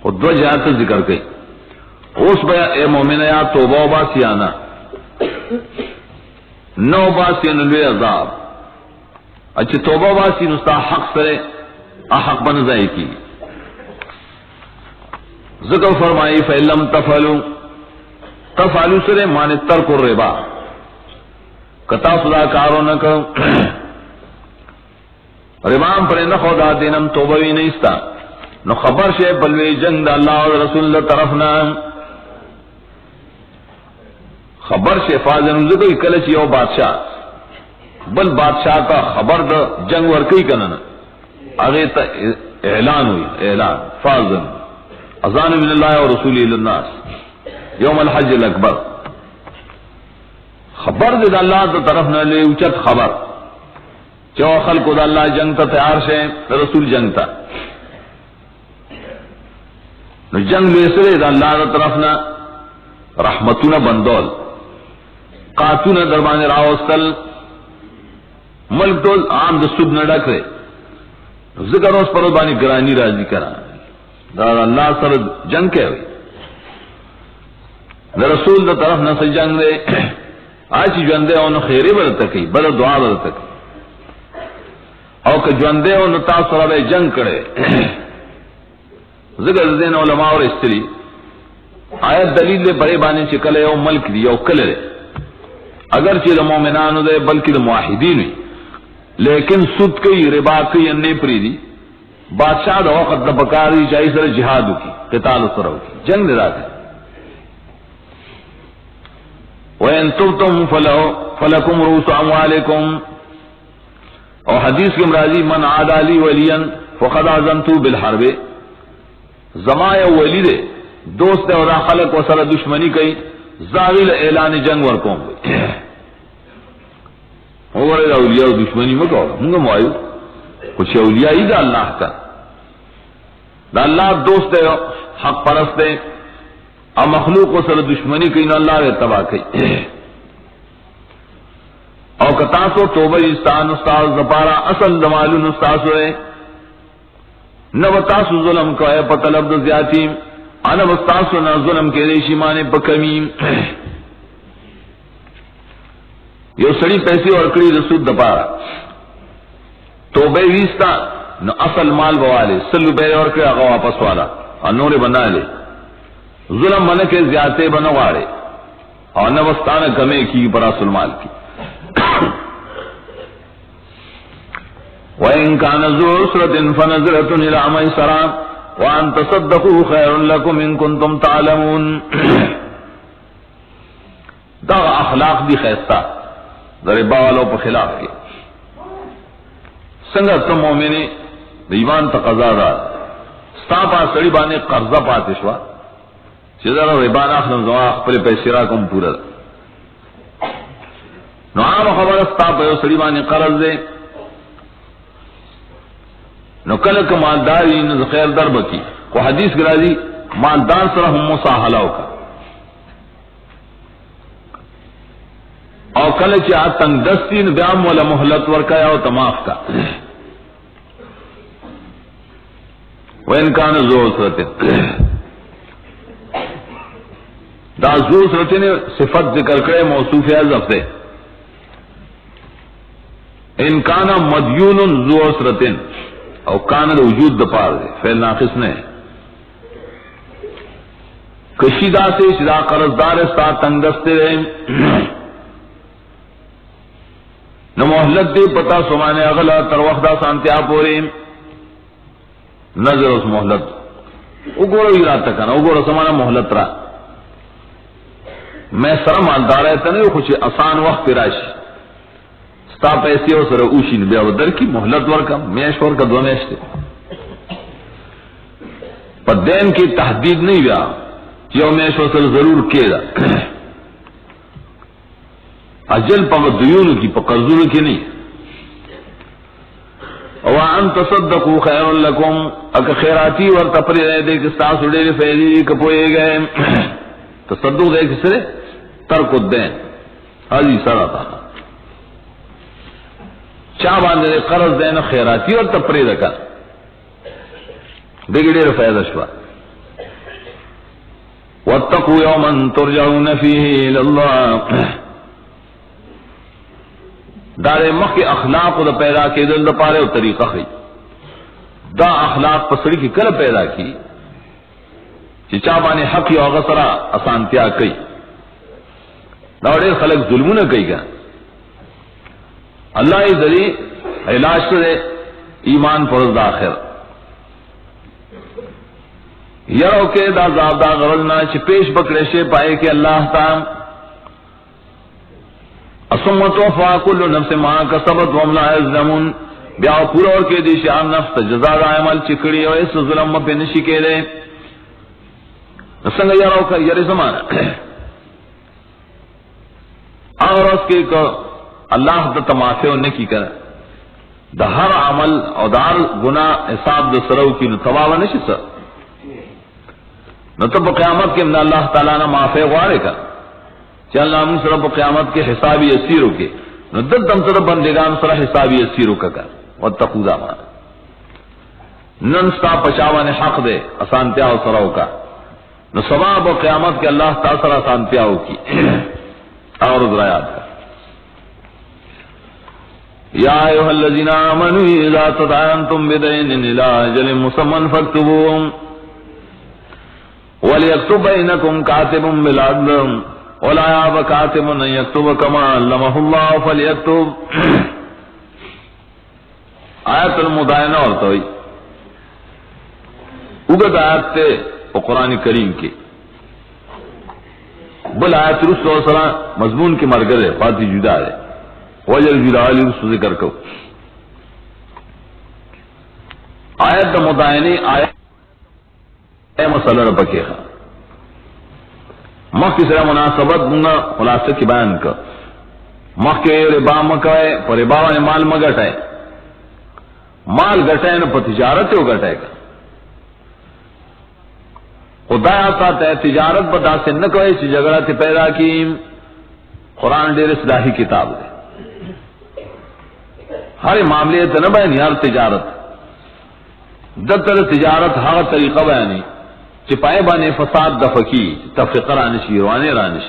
خود دو جہات ذکر گئی اس بیا اے مومن یا توبہ باسی آنا نو باسی نلوے عذاب اچھا توبہ باسی نستا حق سرے احق بنزائی کی ذکر فرمائی فَإِلَّمْ تَفْعَلُوا سرے مانے ترک الربا کتا صدا کارو نکو ربام پر نخو دا دینم توبوی نیستا نو خبر شے بلوی جنگ دا اللہ و رسول دا طرفنا خبر شے فاضن ذکر کلچ یو بادشاہ بل بادشاہ تا خبر دا جنگ ورکی کنن اغیتا اعلان ہوئی اعلان فاضن اذان من اللہ و رسولی للناس یوم الحج الاکبر خبر دا اللہ دا طرفنا لے اچت خبر چو خلق دا اللہ جنگ تا تیار شے رسول جنگ تا نو جنگ لویسرے دا اللہ دا طرفنا رحمتون بندول قاتون دربان راوستل ملک دول عام دا سود نڈک رے ذکر اس پر بانی گرانی راضی کرا دا اللہ سر جنگ کے ہوئی دا رسول دا طرف نہ سے جنگ رے آج جوندے انو خیری برتکی بل دعا برتکی او کہ جوندے انو تاثر بے جنگ کرے ذکر دین علماء اور استری آیت دلیل دے بڑے بانے چکلے او ملک دی او کلے اگرچہ دا مومنانو دے بلکہ دا معاہدین ہوئی لیکن سود کئی ربا کئی انے پری دی بادشاہ دا وقت دا بکاری چاہی سر جہادو کی قتال سرو کی جنگ دے راتے وَإِن تُبْتُمْ فَلَكُمْ رُؤُوسُ أَمْوَالِكُمْ اور حدیث کے مرازی من عَادَ لِي وَلِيًّا فَقَدْ آذَنْتُهُ بِالْحَرْبِ زمائے ولی دے دوست اور خلق و سر دشمنی کئی ظاہر اعلان جنگ ورکوں گے اور اولیاء دشمنی مکو منگا معایو کچھ اولیاء ہی دا اللہ کا دا اللہ دوست ہے حق پرست ہے اور مخلوق و سر دشمنی کئی نو اللہ رے تباہ کئی اور کتاسو توبہ استان استاذ زپارا اصل دمالون استاذ ہوئے نہ بتاسو ظلم کا ہے پتلب دا زیادیم انا بستاسو نہ ظلم کے ریشی مانے بکمیم یو سڑی پیسی اور کڑی رسود دپارا توبہ ویستا نہ اصل مال بوالے سلو بے اور کڑی آگا واپس والا اور نور بنا لے ظلم من کے زیادتے بنوارے اور نہ بستانہ کمے کی پر اصل مال کی وَإِن كَانَ ذُو عُسْرَةٍ فَنَظِرَةٌ إِلَىٰ مَيْسَرَةٍ وَأَن تَصَدَّقُوا خَيْرٌ لَكُمْ إِن كُنتُمْ تَعْلَمُونَ دا اخلاق بھی خیستہ ربا والوں پر خلاف کے سنگت تو مومنی ایمان تقضا دا ستا پا سڑی بانے قرضہ پاتے شوا چیزارا ربا ناخلم زمان اخبر پیسی را کم پورا دا نو عام خبر ستا پا یو سڑی بانے قرض دے نو کلک مالداری نو خیر در بکی کو حدیث کرا دی مالدار سر ہم مساحلاو کا او کلچ آتنگ دستین بیام والا محلت ورکا یا تماف کا وَإِن كَانَ ذُو عُسْرَةٍ دا ذو عُسْرَةٍ صفت ذکر کرے موصوف حذف دے ان کانا مدیون ذو عُسْرَةٍ او کان دا وجود دا پار دے فعل ناقص نے کشیدہ سے شدہ قرضدار ساتھ تنگ دستے رہے نو محلت دے پتا سمانے اغلا تر وقتا سانتیا پورے نظر اس محلت اگوڑا ہی رات تکانا اگوڑا سمانا محلت را میں سر مالدار ہے تنے خوش آسان وقت راشی ستا پیسے ہو سر اوشی بیا در کی محلت ورکا میش ورکا دو میش تے پر دین کی تحدید نہیں بیا یو میش ہو سر ضرور کے دا اجل پا دیونو کی پا قرضونو کی نہیں وَأَن تَصَدَّقُوا خَيْرٌ لَكُمْ اکا خیراتی ورطا پری رہے دے کس تاسو دیر فیدی کپوئے گئے تصدق دے کس رے ترک الدین حضی سر آتا چاہ باندے دے قرض دینا خیراتی ورطا پری رکا دیکھ دیر فیدہ شوا وَاتَّقُوا يَوْمًا تُرْجَعُونَ فِيهِ إِلَى اللَّهِ دار مخ کے اخلاق دا پیدا کے دل دا پارے و طریقہ خی دا اخلاق پسڑی کی کل پیدا کی چچا بانے حق یا غصرہ اسانتیا کئی دا وڑے خلق ظلمون کئی گا اللہ ذری علاج سے ایمان پرز دا آخر یرو کے دا زابدہ غرلنا چھ پیش بکڑے شے پائے کہ اللہ تعالی اسمت وفا کل نفس ما کسبت وهم لا یظلمون بیا پورا اور کے دی شان نفس جزا عمل چکڑی او اس ظلم پہ نشی کے دے سنگ یارو کا یری زمانہ اور اس کے کو اللہ د تماشے نے کی کر دا ہر عمل او دار گناہ حساب د سرو کی ثواب نشی سر نہ تو قیامت کے اللہ تعالی نے معافی غوارے کا چل نام سرب قیامت کے حسابی اسیرو کے نو دل تم سرب بندگان سر حسابی اسیرو کا کر واتقوا ذا نن ستا پچاوان حق دے اسانتیا سرو کا نو ثواب و قیامت کے اللہ تعالی سر اسانتیا کی اور ذرایات کا یا ایھا الذین آمنوا اذا تداینتم بدین الی اجل مسمى فاکتبوه وليكتب بينكم کاتب بالعدل ولا يأب كاتب ان يكتب كما علمه الله فليكتب. آیت المدائنہ اور توئی اگد آیت تے قرآن کریم کی بل آیت رسول اللہ صلی اللہ علیہ وسلم مضمون کی مرگر ہے فاتی جدا ہے وجل جدا علی رسول ذکر کو آیت مدائنی آیت مسئلہ ربکے خواہ مخ کی سرہ مناسبت منگا خلاصہ کی بیان کا مخ کے ربا مکوئے پر ربا وانے مال مگٹائے مال گٹائے نا پر تجارت ہو گٹائے گا خدا آتا ہے تجارت بتا سے نہ کوئی سی جگڑا تے پیدا کی قرآن دیر اصلاحی کتاب دے ہر معاملے تے نہ بیانی ہر تجارت دتر تجارت ہر طریقہ بیانی چپائے بانے فساد دفکی تفرقہ رانشی روانے رانش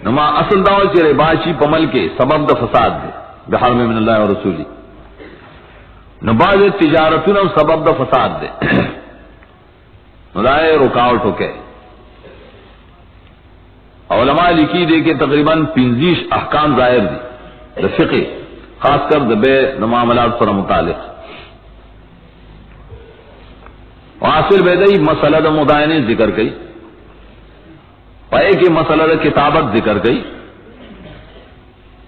نما اصل دعوی چرے باشی پمل کے سبب دا فساد دے بحر میں من اللہ و رسولی نباز تجارتوں سبب دا فساد دے نلائے رکاوٹ ہو کے علماء لکھی دے کے تقریباً 25 احکام ظاہر دی دا فقہ خاص کر دا بے معاملات پر متعلق حاصل بیدئی مسئلہ دا مدائنے ذکر کئی پائے کہ مسئلہ دا کتابت ذکر کئی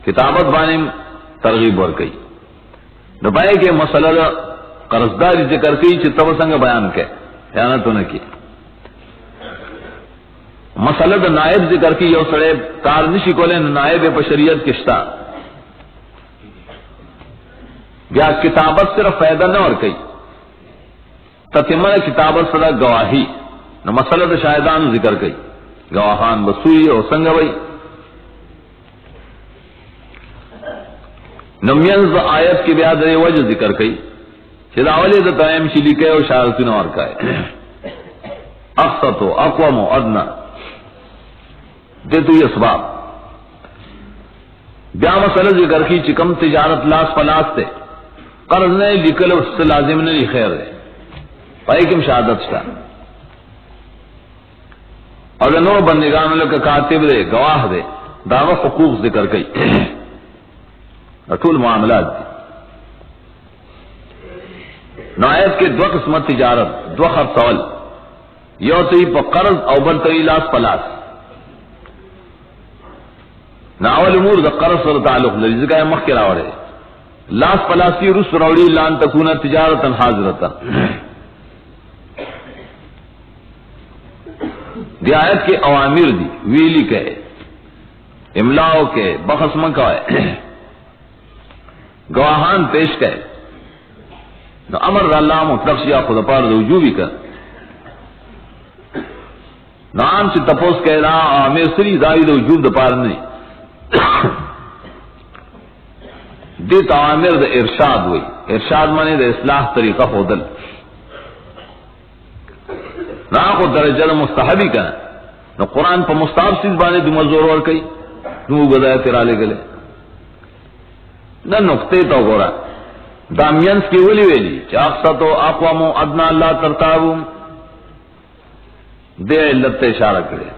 کتابت بانے ترغیب ور کئی نہ پائے کہ مسئلہ دا قرضداری ذکر کئی چتو سنگ بیان کے خیانتوں نے کی مسئلہ دا نائب ذکر کی یو سڑے کارنشی کو لے نائب پہ شریعت کشتا بیا کتابت صرف فائدہ نہ اور کئی تتمہ کتابت صدا گواہی نہ مسئلہ دا شاہدان ذکر کئی گواہان بسوئی اور سنگوئی نمینز آیت کی بیاد رے وجہ ذکر کئی چلاولی دا تائم شلی کئے و شارتین اور کائے اقصتو اقوامو ادنا دیتو یہ اسباب بیا مسئلہ ذکر کی چکم تجارت لاس پلاس تے قرض نے لکل اس سے لازم نے خیر ہے پائی کم شہادت شتا اور نور بندگان لکا کاتب دے گواہ دے دعوی حقوق ذکر کئی اٹول معاملات دی نائب کے دو قسمت تجارت دو خرصول یو تی پا قرض او بل تی لاس پلاس ناول امور دا قرض و تعلق لذی ذکر مخ کے راوڑے لاس پلاسی رس روڑی لان تکونا تجارتا حاضرتا دی آیت کے اوامر دی ویلی کے املاؤ کے بخص مکوئے گواہان پیش کے نو امر اللہ مطلق شیعہ خود پار دو وجوبی کر نام سے تپوس کہہ رہا آمیر سری داوی دو وجوب دا پار نہیں دیت آمیر دا ارشاد ہوئی ارشاد مانے دا اصلاح طریقہ خودل نا خود درجہ دا مستحبی کا نو قرآن پا مستحب سیز بانے دو مزور ور کئی دو گدایا تیرالے گلے نہ نقطے تو گورا دامینس کی ولی ویلی چاقسا تو اقوامو ادنا اللہ ترتابو دے علت تے اشارہ کرے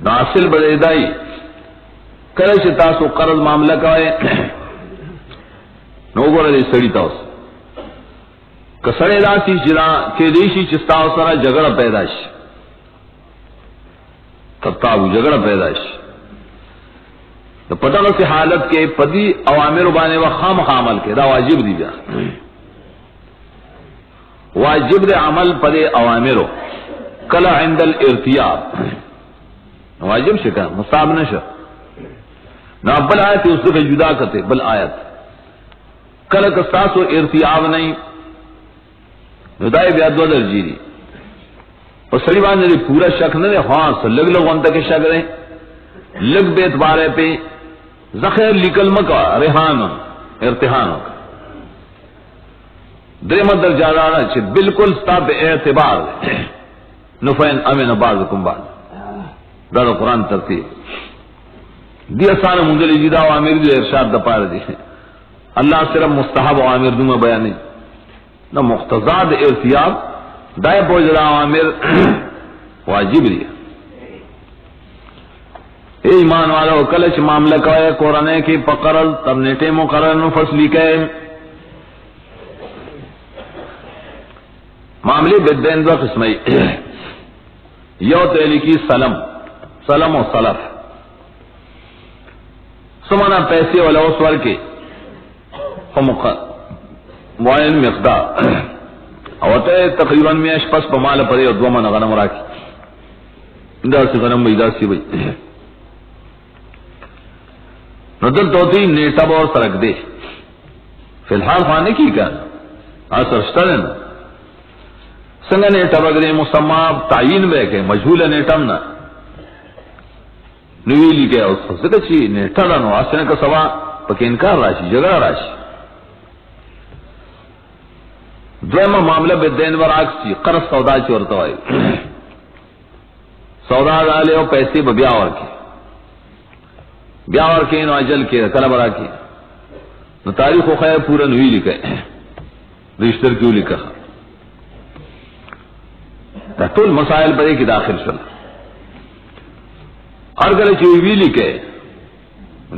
ناصل بدیدائی کرے سے تاسو قرض معاملہ کوئے نو گورا دے سڑی تاوس کسڑے راسی چرا کے دیشی چستاو سرا جگڑا پیداش ترتابو جگڑا پیداش تو پتہ سے حالت کے پدی اوامر بانے و خام عمل کے دا واجب دی بیا واجب دے عمل پدے اوامرو کلا عند الارتیاب واجب شکا مستحب نشا نہ بل آیت اس کو جدا کرتے بل آیت کلا کستاس و ارتیاب نہیں ندائی بیا دو درجی دی اور سڑی باندھے پورا شک نہ ہاں لگ لوگ ان تک شک رہے لگ بیت بارے پہ ذخیر لکل مکا ریحان ارتحان کا درمت درجہ لانا چھ بالکل ستا پہ اعتبار نفین امن بعضکم بعض دا قرآن ترتیب دی آسان منزل جدا عامر جو ارشاد دا پار دی اللہ صرف مستحب عامر دوں میں بیان نہیں نہ مقتضاد ارتیاب دائیں پہنچ رہا عامر واجب لیا اے ایمان والا کلچ معاملہ کوئے قرآن کی پقرل تب نیٹے مقرر فصلی کے معاملے بدین دو قسمئی یو تیلی کی سلم و سلف سمانا پیسے والا اسور کے معین مقدار اوتے تقریباً میں اشپس پمال پڑے اور دو من غنم راکی ادھر سے غنم بھائی ادھر سے بھائی ندل توتی نیٹا اور سرک دے فی الحال خانے کی کیا سرشتہ ہے سنگ نیٹا بگرے مسمى تعین بے کے مجھول نیٹم نا نویلی کے اس سے چی نیٹا نو آسنے کا سوا پک انکار راشی جگڑا راشی دویمہ معاملہ بدین وراک چی قرض سودا چی ورطوائی سودا دالے و پیسے بیاور کے بیاور کے نو اجل کے کلا برا کے نو تاریخ و خیر پورا نوی لکھے رشتر کیوں لکھا طول مسائل پر ایک داخل شل ہر گلے چوی لکھے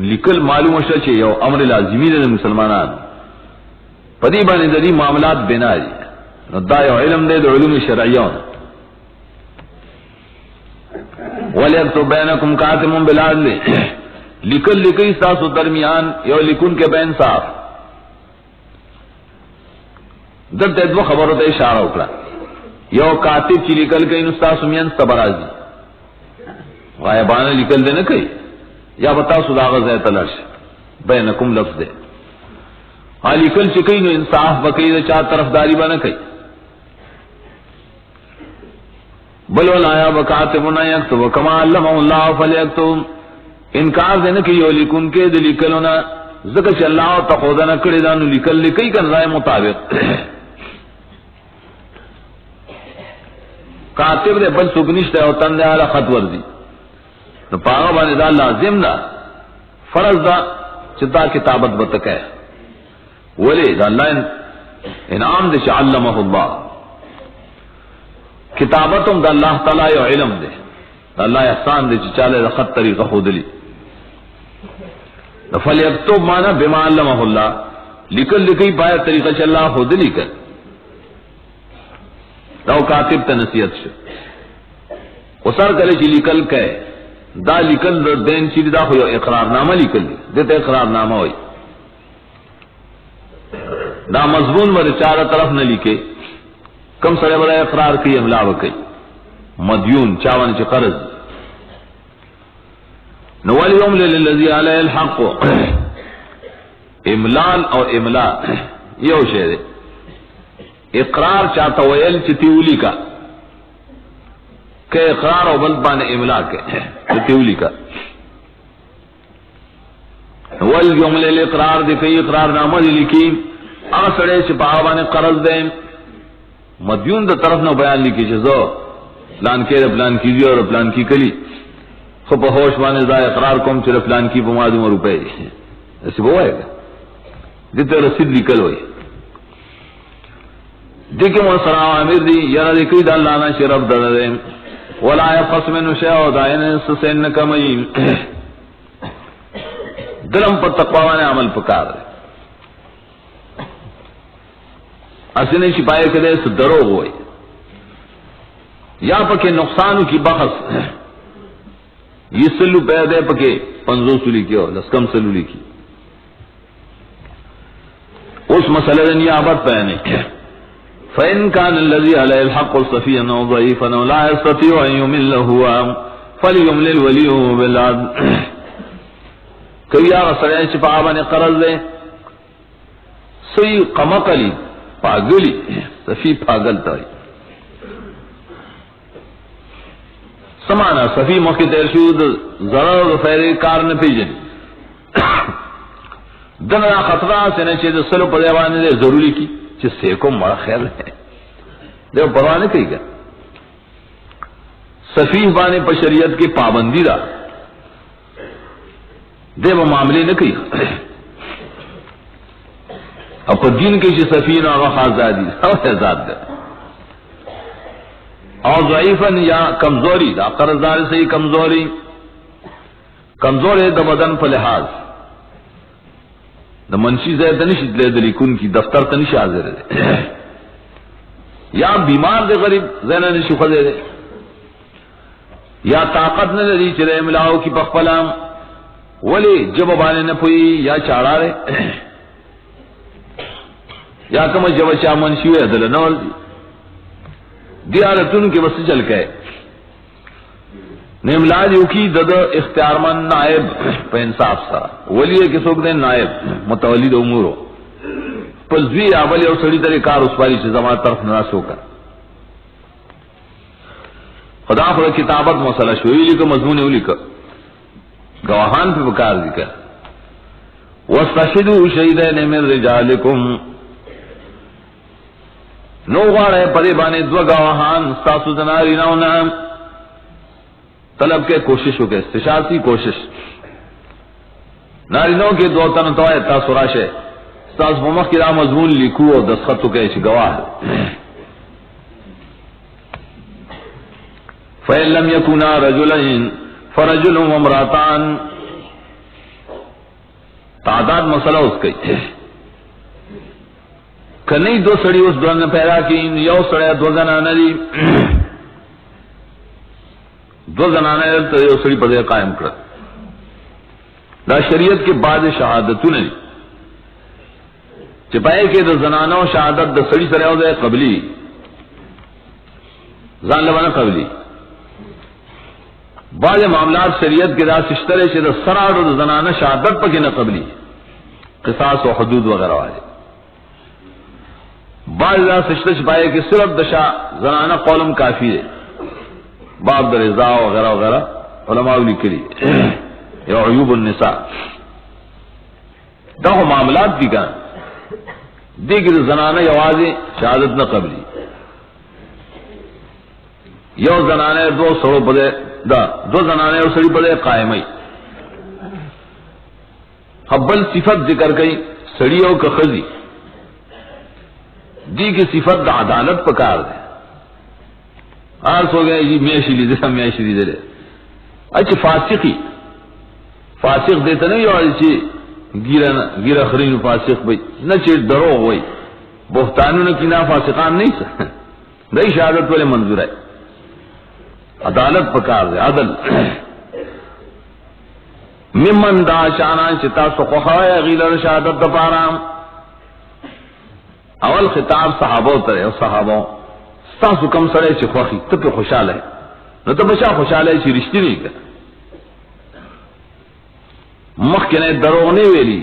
لکل معلوم شل چی یو امر لازمی دے مسلمانان پدی بانی دری معاملات بنا دی نو دا یو علم دے دو علوم شرعیون وَلْيَكْتُبْ بَيْنَكُمْ كَاتِبٌ بِالْعَدْلِ لکل لکی ساسو درمیان یو لکن کے بین صاف در تیدو خبرو تے اشارہ اکڑا یو کاتب چی لکل کئی نستاسو مین سبرازی غائبانا لکل دے نکئی یا بتا صداغ زیت لرش بینکم لفظ دے ہاں لکل چکی نو انصاف بکی دے چار طرف داری با نکئی بلو لایا بکاتبنا یکتب کما علمہ اللہ فلیکتب انکار دینا کہ یو لکن کے دے لکلونا ذکر چا اللہ تخودنا کردی دانو لکل لکی کن رائے مطابق کاتب دے بل سکنشت ہے تن دے آلہ خط وردی نو پاغا بانی دا لازم دا فرض دا چتا کتابت بتکے ولی دا اللہ انعام دے چا علمہ اللہ کتابتم دا اللہ تعالی یو علم دے دا اللہ احسان دے چالے دا خط طریقہ خود لی فلیکتب مانا بما علمہ اللہ لکل لکی پایا طریقہ چا اللہ خود لی کر دا کاتب تا نصیحت شو اسر کلے چی لکل کہے دا لکل دین چی دا خو یو اقرار نامہ لکل لی دیتا اقرار نامہ ہوئی دا مضمون ور چارہ طرف نہ لکھے کم سرے بڑا اقرار کی املا وکی مدیون چاون چی قرض نوالی یوم للذی علیہ الحق املال او املا یو شے دے اقرار چاہتا ویل چی تیولی کا کہ اقرار او بلبان املا کے تیولی کا نوالی یوم للإقرار دے کئی اقرار نامہ دی لکی آسڑے چی پاہوان قرض دے مدیون دا طرف نہ بیان لکی چیزو پلان کے پلان کیجیے اور پلان کی کلی خب ہوش بانے دا اقرار کوم چرے پلان کی بمادوں روپے ایسے وہ ہے گا دیتے رسید لکل ہوئی دیکھے منصرہ عامر دی یرا دیکھئی دا اللہ نا شرف دا دے ولا یفس من شیء دائن سسن کمئی دلم پر تقواوانے عمل پکار دے اسنے چھپائے کدے اس دروغ ہوئی یا پکے نقصان کی بحث یہ سلو پیدے پکے 500 لکھی ہو لسکم سلو لکھی اس مسئلہ دن یہ آباد پہنے فَإِن كَانَ الَّذِي عَلَيْهِ الْحَقُّ صَفِيًّا أَوْ ضَعِيفًا أَوْ لَا يَسْتَطِيعُ أَن يُمِلَّ هُوَ فَلْيُمْلِلْ وَلِيُّهُ بِالْعَدْلِ کئی آغا سرین چپا آبانے قرض دے سی قمقلی پاگلی صفی پاگلتا ہے سمانا صفی موقع تیر شود ضرر و فیری کار نہ پیجن دنیا خطرہ سے نے چیز سلو پدیوانے دے ضروری کی چیز سیکو مڑا خیر ہے دیو پروانے کئی گا سفیہ بانے پر شریعت کی پابندی دا دے وہ معاملے نہ کئی اب دین کے چی سفیہ نہ خاص زادی ذات دا اور ضعیفاً یا کمزوری دا قرضدار سے ہی کمزور ہے دا بدن پر لحاظ دا منشی زید نشد لے دلی کن کی دفتر تنش حاضر ہے یا بیمار دے غریب زینہ نشو خدے دے یا طاقت نہ دی چلے ملاؤ کی پخپلام ولی جب بانے نہ پوئی یا چاڑا رہے یا کم جب چا منشی ہوئے دل نول دیارتن کے بس چل کے نملاج کی دد اختیار من نائب پہ انصاف سا ولی کے سوک دے نائب متولد امور پزوی آبلی اور سڑی ترے کار اس والی سے زمان طرف نراس ہو کر خدا خدا کتابت مسئلہ شوئی لکھا مضمون اولی کا گواہان پہ بکار ذکر وَاسْتَشْهِدُوا شَهِدَيْنِ مِن رِجَالِكُمْ نو غاڑے پدے بانے دو گواہان ستاسو دناری نونا طلب کے کوشش ہو کے استشارتی کوشش ناری نو کے دو تن تو ایتا سراش ہے ستاس ممخ کی را مضمون لکھو اور دستخط ہو کے اچھ گواہ فَإِن لَمْ يَكُنَا رَجُلَيْن فَرَجُلٌ وَامْرَأَتَانِ تعداد مسئلہ اس کی کہ نہیں دو سڑی اس دوران نے پیدا کی یو سڑے دو زنانے دی دو زنانے تو یو سڑی پر قائم کر دا شریعت کے بعد شہادتوں نے چپائے کہ دو زنانوں شہادت دا سڑی سڑے ہو دے قبلی زان لبانا قبلی بعض معاملات شریعت کے دا سشترے سے دا سراڑ دا زنانہ شہادت پکی نہ قبلی قصاص و حدود وغیرہ والے بعض دا سشتر چھپائے کہ صرف دشا زنانہ قولم کافی ہے باب دا رضا وغیرہ وغیرہ علماء لکلی یا عیوب النساء دا ہو معاملات بھی کہاں دیکھ زنانہ یوازی شہادت نہ قبلی یو زنانے دو سڑو پدے دا دو زنانے اور سڑی پدے قائمی حبل صفت ذکر گئی سڑیوں کا خزی دی کی صفت دا عدالت پکار دے آرس ہو گئے جی میشی لی دے میشی لی دے اچھا فاسق دیتا نہیں یو اچھی گیرہ خرین فاسق بھئی نہ چیز درو ہوئی بہتانوں نے کی نا فاسقان نہیں سا نہیں شہادت والے منظور ہے عدالت پکار دے عدل ممن دا شانان چتا سخوخوائے غیلر شہادت دا پارام اول خطاب صحابوں ترے اور صحابوں ستاسو کم سڑے چی خوخی تب خوشحال ہے نو تب بچا خوشحال ہے چی رشتی نہیں کر مخ کے نئے دروغ نہیں ویلی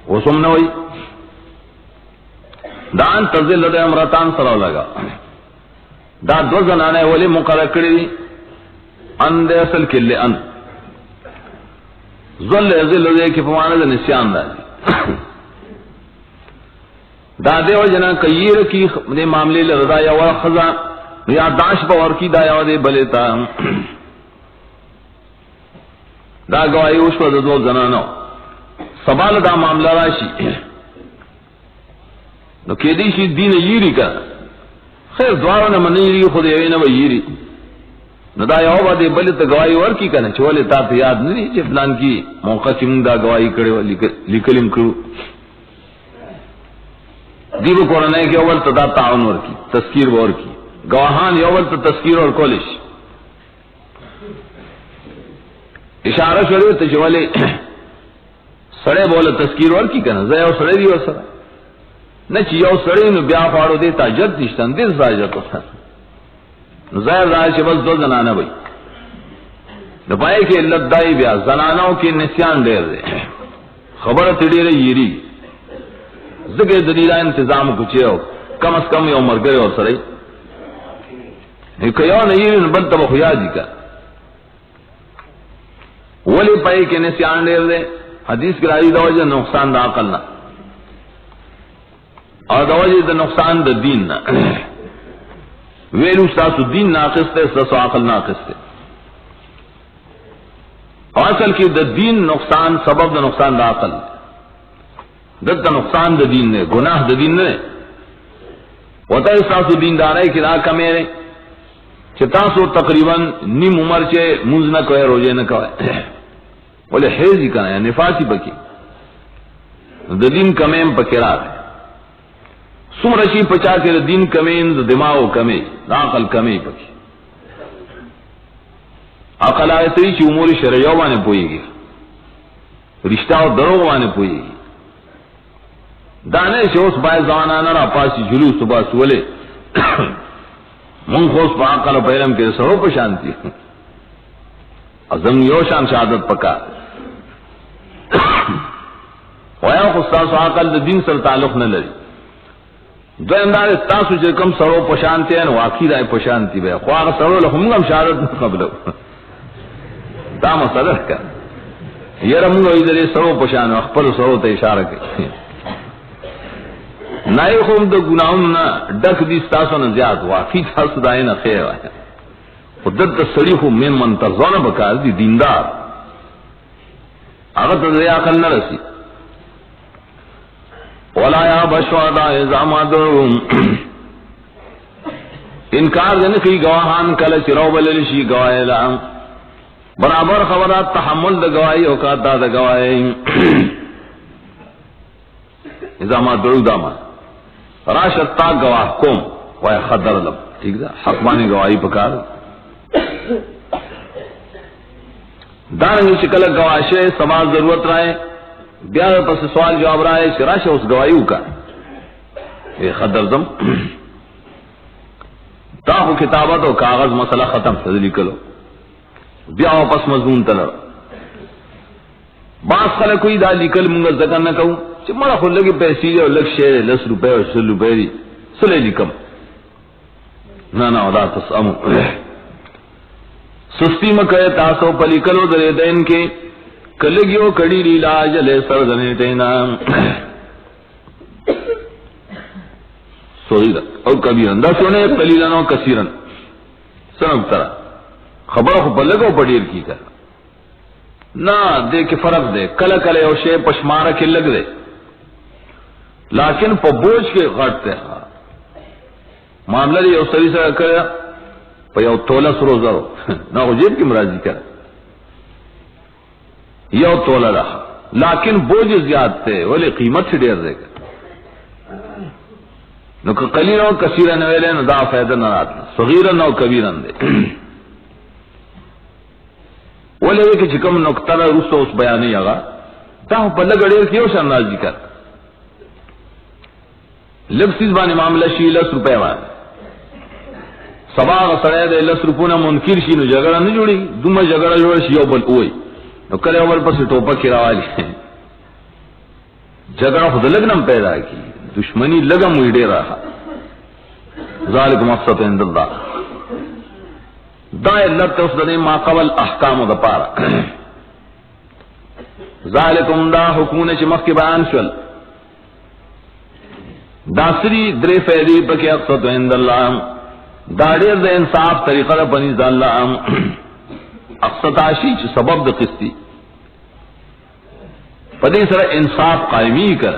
وہ سمنوئی دان تزل لدے امرتان سراؤ لگا دا دو زنانے ولی مقرر کری ان دے اصل کلے ان ظل ازل دے کی پمانے دے نسیان دا دا دے و جنا کئیر کی دے معاملے لردا یا خزا یا داش باور کی دا یا دے بلیتا دا گواہی وشو دو زنانو سبال دا معاملہ راشی نو کیدی شی دین یری کا خیر دوارا نہ منیری خود یوی نہ ویری نہ دا یو با دے بل تے گواہی ور کی کنے چولے تا تے یاد نہیں چ پلان کی موقع چم دا گواہی کڑے لکلم کرو دیو قرآن کے اول تدا تعاون ور کی تذکیر ور کی گواہان یول تو تذکیر اور کولش اشارہ شروع تے چولے سڑے بولے تذکیر ور کی کنے زے او سڑے دی وسر نہ چیو سڑی نو بیا پاڑو دیتا جد نشتن دل ساجت ہوتا ظاہر رہا ہے بس دو زنانہ بھئی دپائے کہ علت دائی بیا زنانوں کی نسیان دیر دے خبر تڑی رہی یری ذکر دلیلہ انتظام کچھے ہو کم از کم یو مرگرے اور سڑی کہ یو نہیں بل تب خویا جی کا ولی پائے کہ نسیان دیر دے حدیث کی رائی دا وجہ نقصان دا عقل نہ اور دا وجہ دا نقصان دا دین نہ ویلو ستاسو دین ناقص تے ستاسو عقل ناقص تے. اصل کی دا دین نقصان سبب دا نقصان دا عقل دا نقصان دا دین نے گناہ دا دین نے وتا ستاسو دیندار ہے کہ دا کمیرے چتاسو تقریباً نیم عمر چے منز نہ کوئے روزے نہ کوئے بولے حیض ہی کنا نفاسی بکی دا دین کمیم پکرا ہے سم رشی پچا کے دین کمین دا دماغ کمی دا عقل کمی پکی عقل آئے تری چی امور شرعیو بانے پوئی گی رشتہ و دروغ بانے پوئی گی دانے سے اس بائی زوانانا را پاسی جلوس تو باس ولے من خوص پا عقل و پیرم کے سرو پشانتی ازم یو شان شہادت پکا ویا خستاسو عقل دا دین سر تعلق نہ لری دو اندار تاسو چے کم سرو پشانتی ہیں واقعی رائے پشانتی بے خواہ سرو لخمگم شہادت نہ قبلو دا مسئلہ کر یہ رمگو ادھر سرو پشانو اخپر سرو تا اشارہ کی نائی خوم دا گناہون نا ڈک دی ستاسو نا زیاد واقعی تاسو دائی نا خیر آیا خودت دا سڑی خوم من منتظر بکار دی دیندار اگر تا دیا عقل نرسی ولا یا بشوادا ازاما درم انکار دن کی گواہان کل چرو بللشی گواہی لام برابر خبرات تحمل دا گواہی اوقاتا دا گواہی ازاما درو داما راشد تا گواہ کوم وای خدر لب ٹھیک دا حق بانی گواہی پکار دارنگی شکل گواہشے سوال ضرورت رائے بیار پس سوال جواب رائے شراش اس گواہیوں کا اے خدر دم تاہو کتابت و کاغذ مسئلہ ختم تدلی کلو بیاو پس مضمون تلر باس خلق کوئی دا لکل منگا زکر نہ کہوں چھ مرا خود لگی پیسی اور لگ شیر 10 روپے اور 100 روپے دی سلے لکم نا دا تسامو سستی مکہ تاسو پلی کلو در دین کے کلگیو کڑی لیلا جلے سردنے تینا صغیرہ اور کبیرن دا سونے قلیلن و کثیرن سنب ترہ خبر خو پلگو پڑیر کی کر نا دے کے فرق دے کل کلے او شے پشمارہ کے لگ دے لیکن پا بوجھ کے غٹتے معاملہ دی او سری سر کریا پا یو تولا سرو زرو نا خو جیب کی مرازی کر یو تولا رہا لیکن بوجھ زیاد تے ولی قیمت سے دیر دے گا نو کہ قلیل و کثیرن ویلے نو دا فیدہ نہ راتنا صغیرن و کبیرن دے ولی وی کہ چکم نکتر روستو اس بیانی آگا تا ہوں پلہ گڑیر کیوں شان راضی کر لگ سیز بانی معاملہ شی 10 روپے وانی سباغ سڑے دے 10 روپونا منکر شی نو جگڑا نہیں جوڑی دوما جگڑا جوڑا شی یو بل اوئی نو کرے عمر پر سے ٹوپا کی روالی جگڑا خود لگنم پیدا کی دشمنی لگم ہوئی دے رہا ذالک مقصد عند اللہ دا علت اس دنے ما قبل احکام دا پارا ذالکم دا حکمون چمخ کی بیان شل داسری درے فیدی پکی اقصد عند اللہ دا دیر دا انصاف طریقہ دا پنیز دا اللہ اقصد عاشی چھ سبب دا قسطی پدی سر انصاف قائمی کر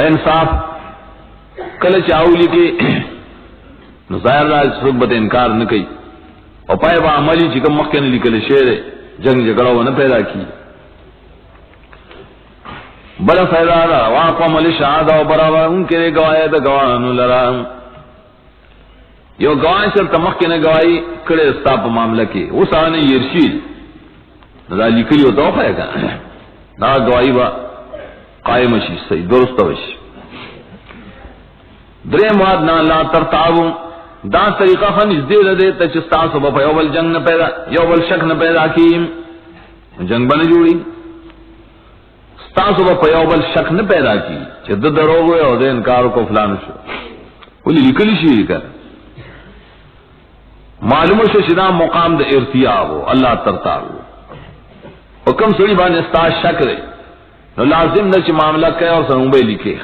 انصاف کل چاولی کی ظاہر راج رغبت انکار نہ کئی اور پائے با عملی چکم مخ کے نہ لکل شیر جنگ جگڑا وہ نہ پیدا کی بڑا فائدہ رہا واقع عملی شہادہ و برابر ان کے گواہی دا گواہانو لرام یو گواہی سر تمخ کے نہ گواہی کڑے استاپ معاملہ کی اس آنے یرشید دا لکلی ہوتا ہو خواہ گا دا گواہی با قائم شی صحیح درست وش درے مواد نا لا ترتابوں دا طریقہ خن اس دے دے تچستاسو با یوبل جنگ نہ پیدا یوبل شک نہ پیدا کی جنگ بن جوڑی ستاسو با یوبل شک نہ پیدا کی چد درو ہوئے اور دے انکار کو فلان شو ولی لکلی شی کر معلوم شو شدا مقام دے ارتیاب ہو اللہ ترتاب اور کم سڑی بان استاس شک رے نو لازم نہ چ معاملہ کہ اور سنوبے لکھے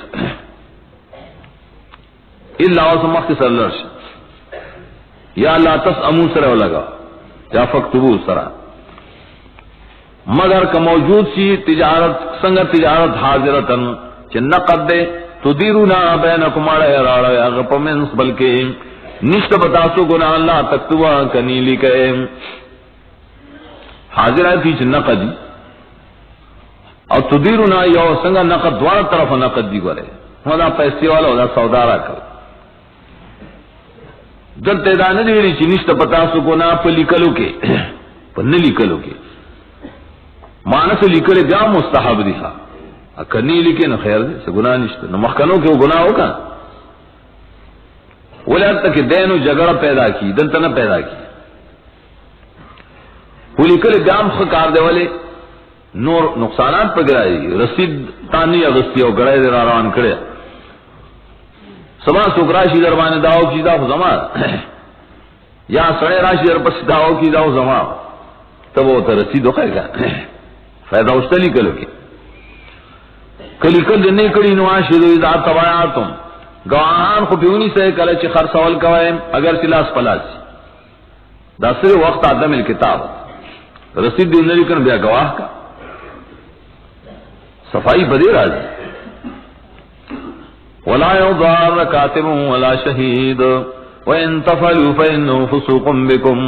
الا وسمخ سر لرش یا لا تسأمو سر لگا یا فکتبو سرا مگر کہ موجود سی تجارت سنگ تجارت حاضرتن چ نقد دے تدیرونا بینکم علی راڑا اغپمنس بلکہ نشت بتاسو گناہ اللہ تکتبا کنی لکے حاضر ہے تھی چ نقد دی اور تدیرونا یو سنگ نقد دوار طرف نقد دی گرے ہونا پیسے والا ہونا سودارا کر دل تیدان دیوری چی نشت پتاسو گناہ پا لکلو کے پا نلکلو کے معنی سے لکلے بیا مستحب دیخوا اکر نہیں لکے نو خیر دے سے گناہ نشتا نو مخکنوں کے وہ گناہ ہوگا ولی حد تک دینو جگڑ پیدا کی دلتا نہ پیدا کی وہ لکلے بیا مخکار دے والے نور نقصانات پا گرائی رسید تانی اغسطی او گرائی دے روان کرے سما سکراشی دربان داو کی داو زمان یا سڑے راشی در پس داو کی داو زمان تب وہ تا رسید ہو خیر گا فیضا اشتلی کلو کی کلی کل جننے کڑی نواشی دو اذا تبایاتم گواہان خو پیونی سے کلچ خرسول کوئے اگر سلاس پلاسی دا سر وقت آدم الکتاب رسید دیو نلی کن بیا گواہ کا صفائی بدے راضی ولا يضار كاتب ولا شهيد وان تفعلوا فانه فسوق بكم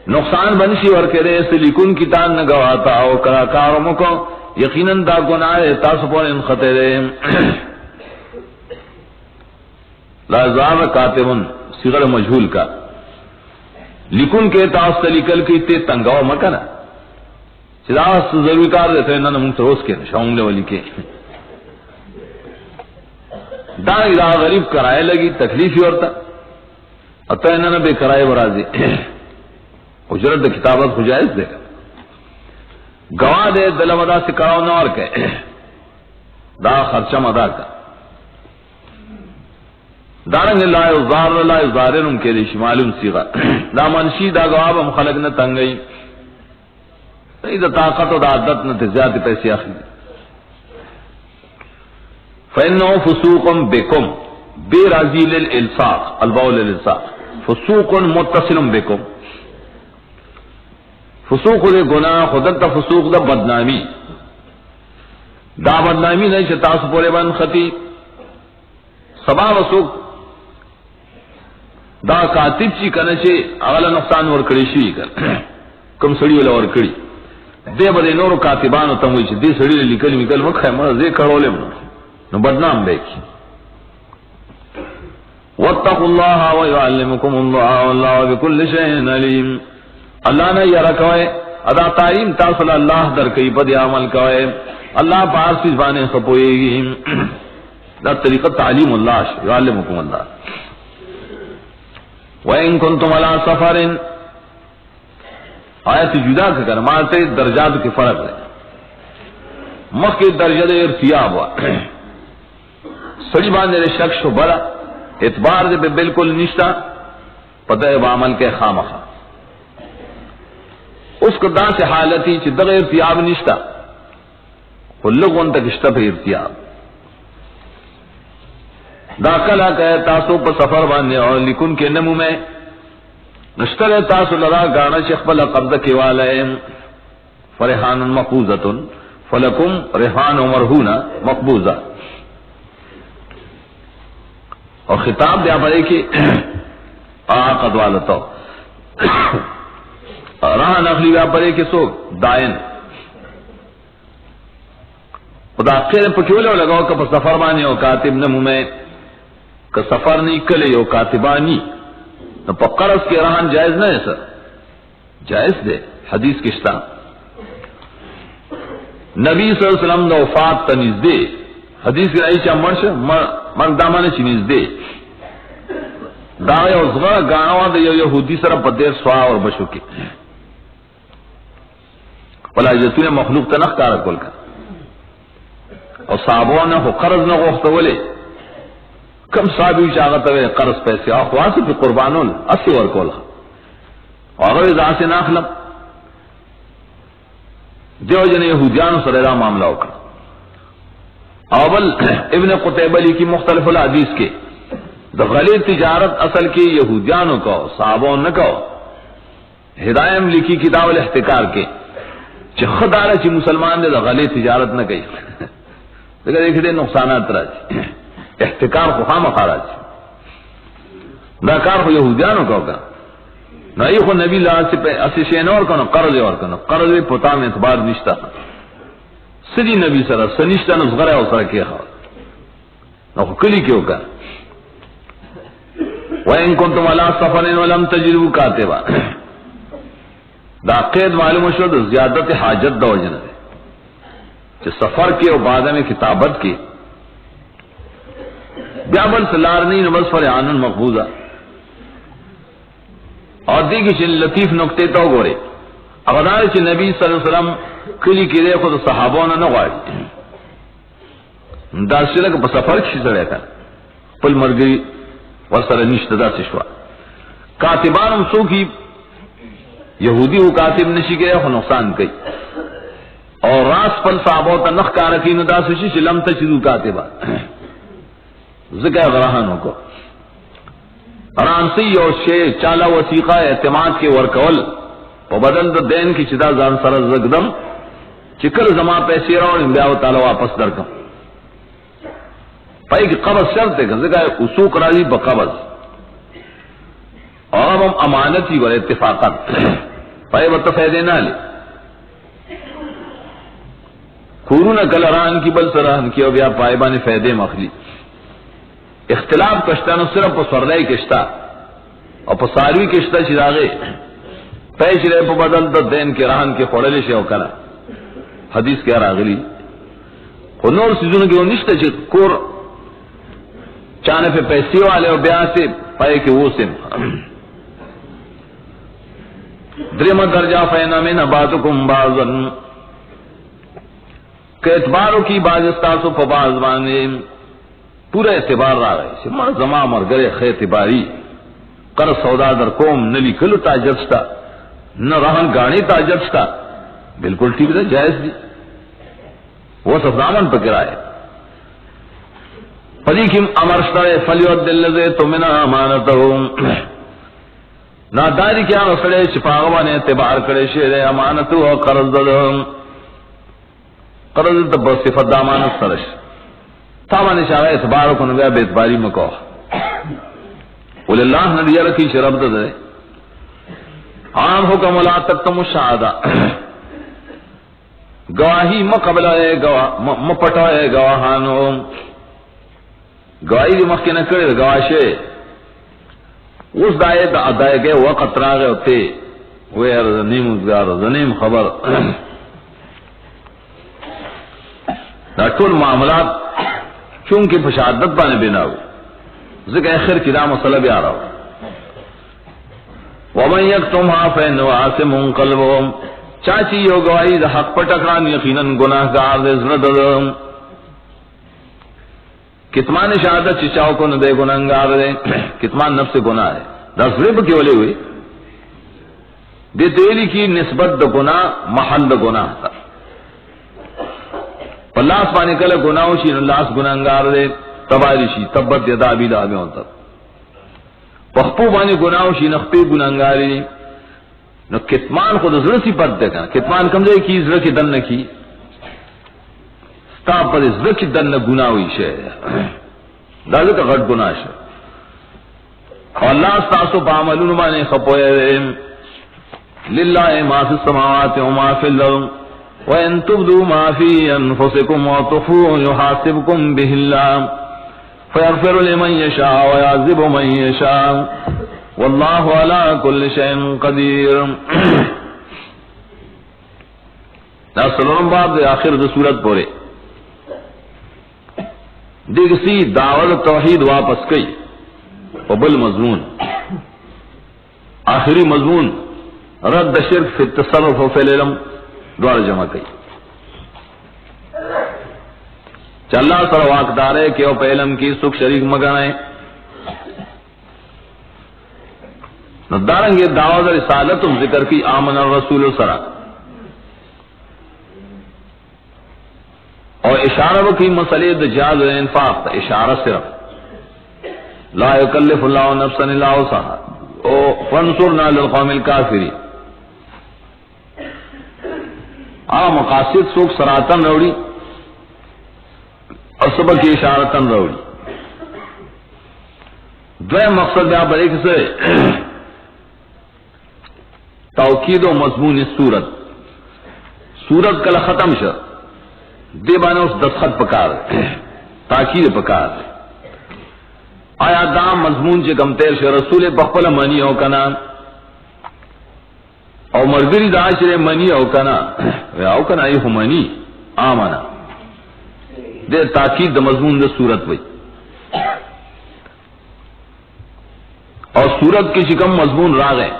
نقصان بنشی ور کرے اس لکن کی تان نہ گواتا او کرا کارم کو یقیناً دا گناہ تاسو پر ان خطر لا يضار كاتب صيغہ مجهول کا لکن کے تاس لکل کی تے تنگاو مکنا چدا ضروری کار دیتے نہ منتروس کے شاؤں ولی کے دا اذا غریب کرائے لگی تکلیف ہی ہوتا اتہ انہوں بے کرائے برازی اجرت کتابت خجائز دے گواہ دے دلم ادا سے کراؤ نور کے دا خرچہ مدا کا دارنگ لا یزار لا یزارن کے لیے معلوم سیغا دا منشی دا گواہ بم خلق نہ تنگئی دا طاقت و دا عدت نہ زیادہ پیسے اخلی فإنه فسوق بكم برازي للإلصاق الباء للإلصاق فسوق متصل بكم فسوق دے گناہ خودت فسوق دا بدنامی دا بدنامی نہیں چھتا سپورے بن خطی سبا وسوق دا کاتب چی کنچے اغلا نقصان ورکڑی شوی کر کم سڑی والا ورکڑی دے بدے نور کاتبانو تموی چھ دے سڑی لکل مکل مکھے مرز دے کھڑولے منو نو بدنام دیکھی واتقوا الله ويعلمكم الله والله بكل شيء عليم اللہ نے یہ رکھوئے ادا تعلیم تاصل اللہ در کئی پد عمل کوئے اللہ پاس کی زبانیں خپوئے گی دا طریقہ تعلیم اللہ يعلمكم اللہ وَإِن كُنتُمْ عَلَى سَفَرٍ آیت جدا کر مالتے درجات کے فرق ہے مخ کے درجہ دے ارتیاب ہوا سڑی باندھے شخص بڑا اعتبار دے بالکل نشتا پتہ بعمل کے خامخا اس کو دا سے حالتی چی دغ ارتیاب نشتا لوگوں تک اشتا پہ ارتیاب دا کلا کہ تاسو پر سفر باندھے اور لکن کے نمو میں نشتر تاسو لرا گانا شیخ بلا قبضہ کے والے فرحان مقبوضۃ فلکم رحان مرہون مقبوضہ اور خطاب دیا پڑے کہ آقد والتو راہ نقلی دیا پڑے کہ سو دائن خدا خیر پکیولے لگاؤ کہ سفر بانی ہو کاتب نمو میں کہ سفر نہیں کلے ہو کاتبانی نہ پقرس کے رہن جائز نہ ہے سر جائز دے حدیث کشتا نبی صلی اللہ علیہ وسلم دا وفات تنیز دے حدیث کی رئیسہ مرش مرد دامانے چنیز دے داوے اور زغا گانوان دے یہودی سر پدیر سوا اور بشو کے ولا جتونے مخلوق تنخ کارا کول کا اور صحابوں نے قرض نہ غوخت ولے کم صحابی چاہتا ہے قرض پیسے آخواسی پہ قربانون اسی ورکول اور اگر ازا سے ناخلم دیو جن یہودیان سر ایرا معاملہ ہوکا اول ابن قتیبہ لی کی مختلف الحدیث کے دا غلی تجارت اصل کی یہودیانو کو صحابوں نہ کو ہدایم لکھی کتاب الاحتکار کے چھ خدارہ چھ مسلمان دے دا غلی تجارت نہ کئی دیکھا دیکھ دے نقصانات راج احتکار کو خام خاراج دا کار کو یہودیانو کو کا نہ یہ خو نبی اللہ سے اسی شین اور کنو قرض اور کنو قرض پتا میں اعتبار نشتا سری نبی سر سنشتا نصغرہ او سر کیا خواہ نہ کلی کیوں کا وَإِن كُنتُمْ عَلَىٰ سَفَرٍ وَلَمْ تَجِدُوا كَاتِبًا دا قید معلوم شد زیادت حاجت دا وجنہ دے کہ سفر کے اور بعد میں کتابت کی بیابل سلارنی نمز فرعان مقبوضہ اور دیکھی چھ لطیف نکتے تو گورے اغدار چھ نبی صلی اللہ علیہ وسلم کلی کی دے خود صحابوں نے نغاڑی دا سلک پا سفر کسی سڑے کن پل مرگری ورسر نشتدا سشوا کاتبانم سو کی یہودی ہو کاتب نشی گئے خو نقصان کئی اور راس پل صحابوں تا نخ کارکی ندا سشی چلم تشدو کاتبا ذکر غراہنوں کو رانسی اور شے چالا وسیقہ اعتماد کے ورکول و بدل دا دین کی چدا زان سر زگدم چکر زمان پیسی راؤں بیاو تعالی واپس درکم پائی کی قبض شرط ہے کہ ذکر اسوق راضی بقبض اور ہم امانت ہی گولے اتفاقات پائی بتفیدے نہ لے کورون کلران کی بل سرحن کی اور بیا پائبان فیدے مخلی اختلاف کشتا نو صرف پا سرلائی کشتا اور پا ساروی کشتا چراغے پیش رہے پا بدل دا دین کے رہن کے خوڑلے شے وکرا حدیث کے راغلی اور نور سیزون کی وہ نشتا چھ کور چانے پہ پیسی والے اور بیان سے پائے کہ وہ سم درم درجہ فینا من بعضکم بعضا کہ اعتباروں کی باز استاسو پا باز بانے پورا اعتبار را رہے سے مر زمان مرگرے خیر اعتباری کر سودا در کوم نلی کلو تاجت شتا نہ رہن گانی تاجت شتا بالکل ٹھیک ہے جائز دی وہ سفرامن پکرائے فلیکم امرشتا فلیود دلزے تو منا امانتہم ناداری کیا رسلے شفاغوان اعتبار کرے شیر امانتو و قرض دلہم قرض دب صفت دامانت سرش تامان اشارہ اعتبار کو نبیہ بے اعتباری مکو قول اللہ ندیہ رکھی شرب دے عام حکم لا تکتم الشہادہ گواہی مقبلہ مپٹا ہے گواہانو گواہی دی مخی نکڑے گواہشے اس دائے دا ادائے گئے وقت راگے ہوتے وہ زنیم ازگار زنیم خبر دا طول معاملات چونکہ فشادت بانے بنا ہو ذکر اخر کی دا مسئلہ بھی آ رہا ہو وَمَنْ يَكْتُمْهَا فَإِنَّهُ عَاصِمٌ قَلْبُهُ چاچی یو گواہی دا حق پٹکران یقیناً گناہ گار دے زرددم کتمان شہادت چچاو کو ندے گناہگار دے کتمان نفس گناہ ہے دا ضرب کے ولے ہوئے دے دیلی کی نسبت دا گناہ محل دا گناہ تا پلاس پانے کل گناہو شی نلاس گناہگار دے تباری شی تبت یدا بھی لابے ہوتا پخپو بانے گناہو شی نخپی گناہگاری نو کتمان خود ضرور سی پت دے کنا کتمان کمزے کی ضرور کی دن کی ستا پر ضرور کی دن گناہوی شے دازے کا غٹ گناہ شے اور اللہ ستاسو بعملون بانے خپوئے للہ ما فی السماوات وما فی الارض وَإِن تُبْدُوا مَا فِي أَنفُسِكُمْ وَتُخْفُوهُ يُحَاسِبْكُم بِهِ اللَّهُ فَيَغْفِرُ لِمَن يَشَاءُ وَيُعَذِّبُ مَن يَشَاءُ وَاللَّهُ عَلَى كُلِّ شَيْءٍ قَدِيرٌ سلام باب دے آخر دے سورت پورے دیکھسی دعوت توحید واپس کئی وبل مضمون آخری مضمون رد شرک فی التصرف و فی العلم دوار جمع کئی چلا سر واقدار ہے کہ وہ پہلم کی سکھ شریک مگنائے ندارنگے دعوت رسالت ذکر کی آمن الرسول سرا اور اشارہ کی مسئلے دجال و انفاق اشارہ صرف لا یکلف اللہ نفسا الا وسعها او فانصرنا للقوم الکافرین. مقاصد سوک سراتن روڑی اور سبق کی اشارتن روڑی. دوئے مقصد میں آپ بڑے کسے توقید و مضمون سورت. سورت کل ختم شا دے بانے اس دستخط پکار تاکید پکار آیا دام مضمون چے کم تیر شا رسول بخپل منی ہو کنا او مرگری دا عشر منی او کنا او کنا ایہو منی آمنا دے تاکید دا مضمون دا سورت وی. اور سورت کی شکم مضمون راغے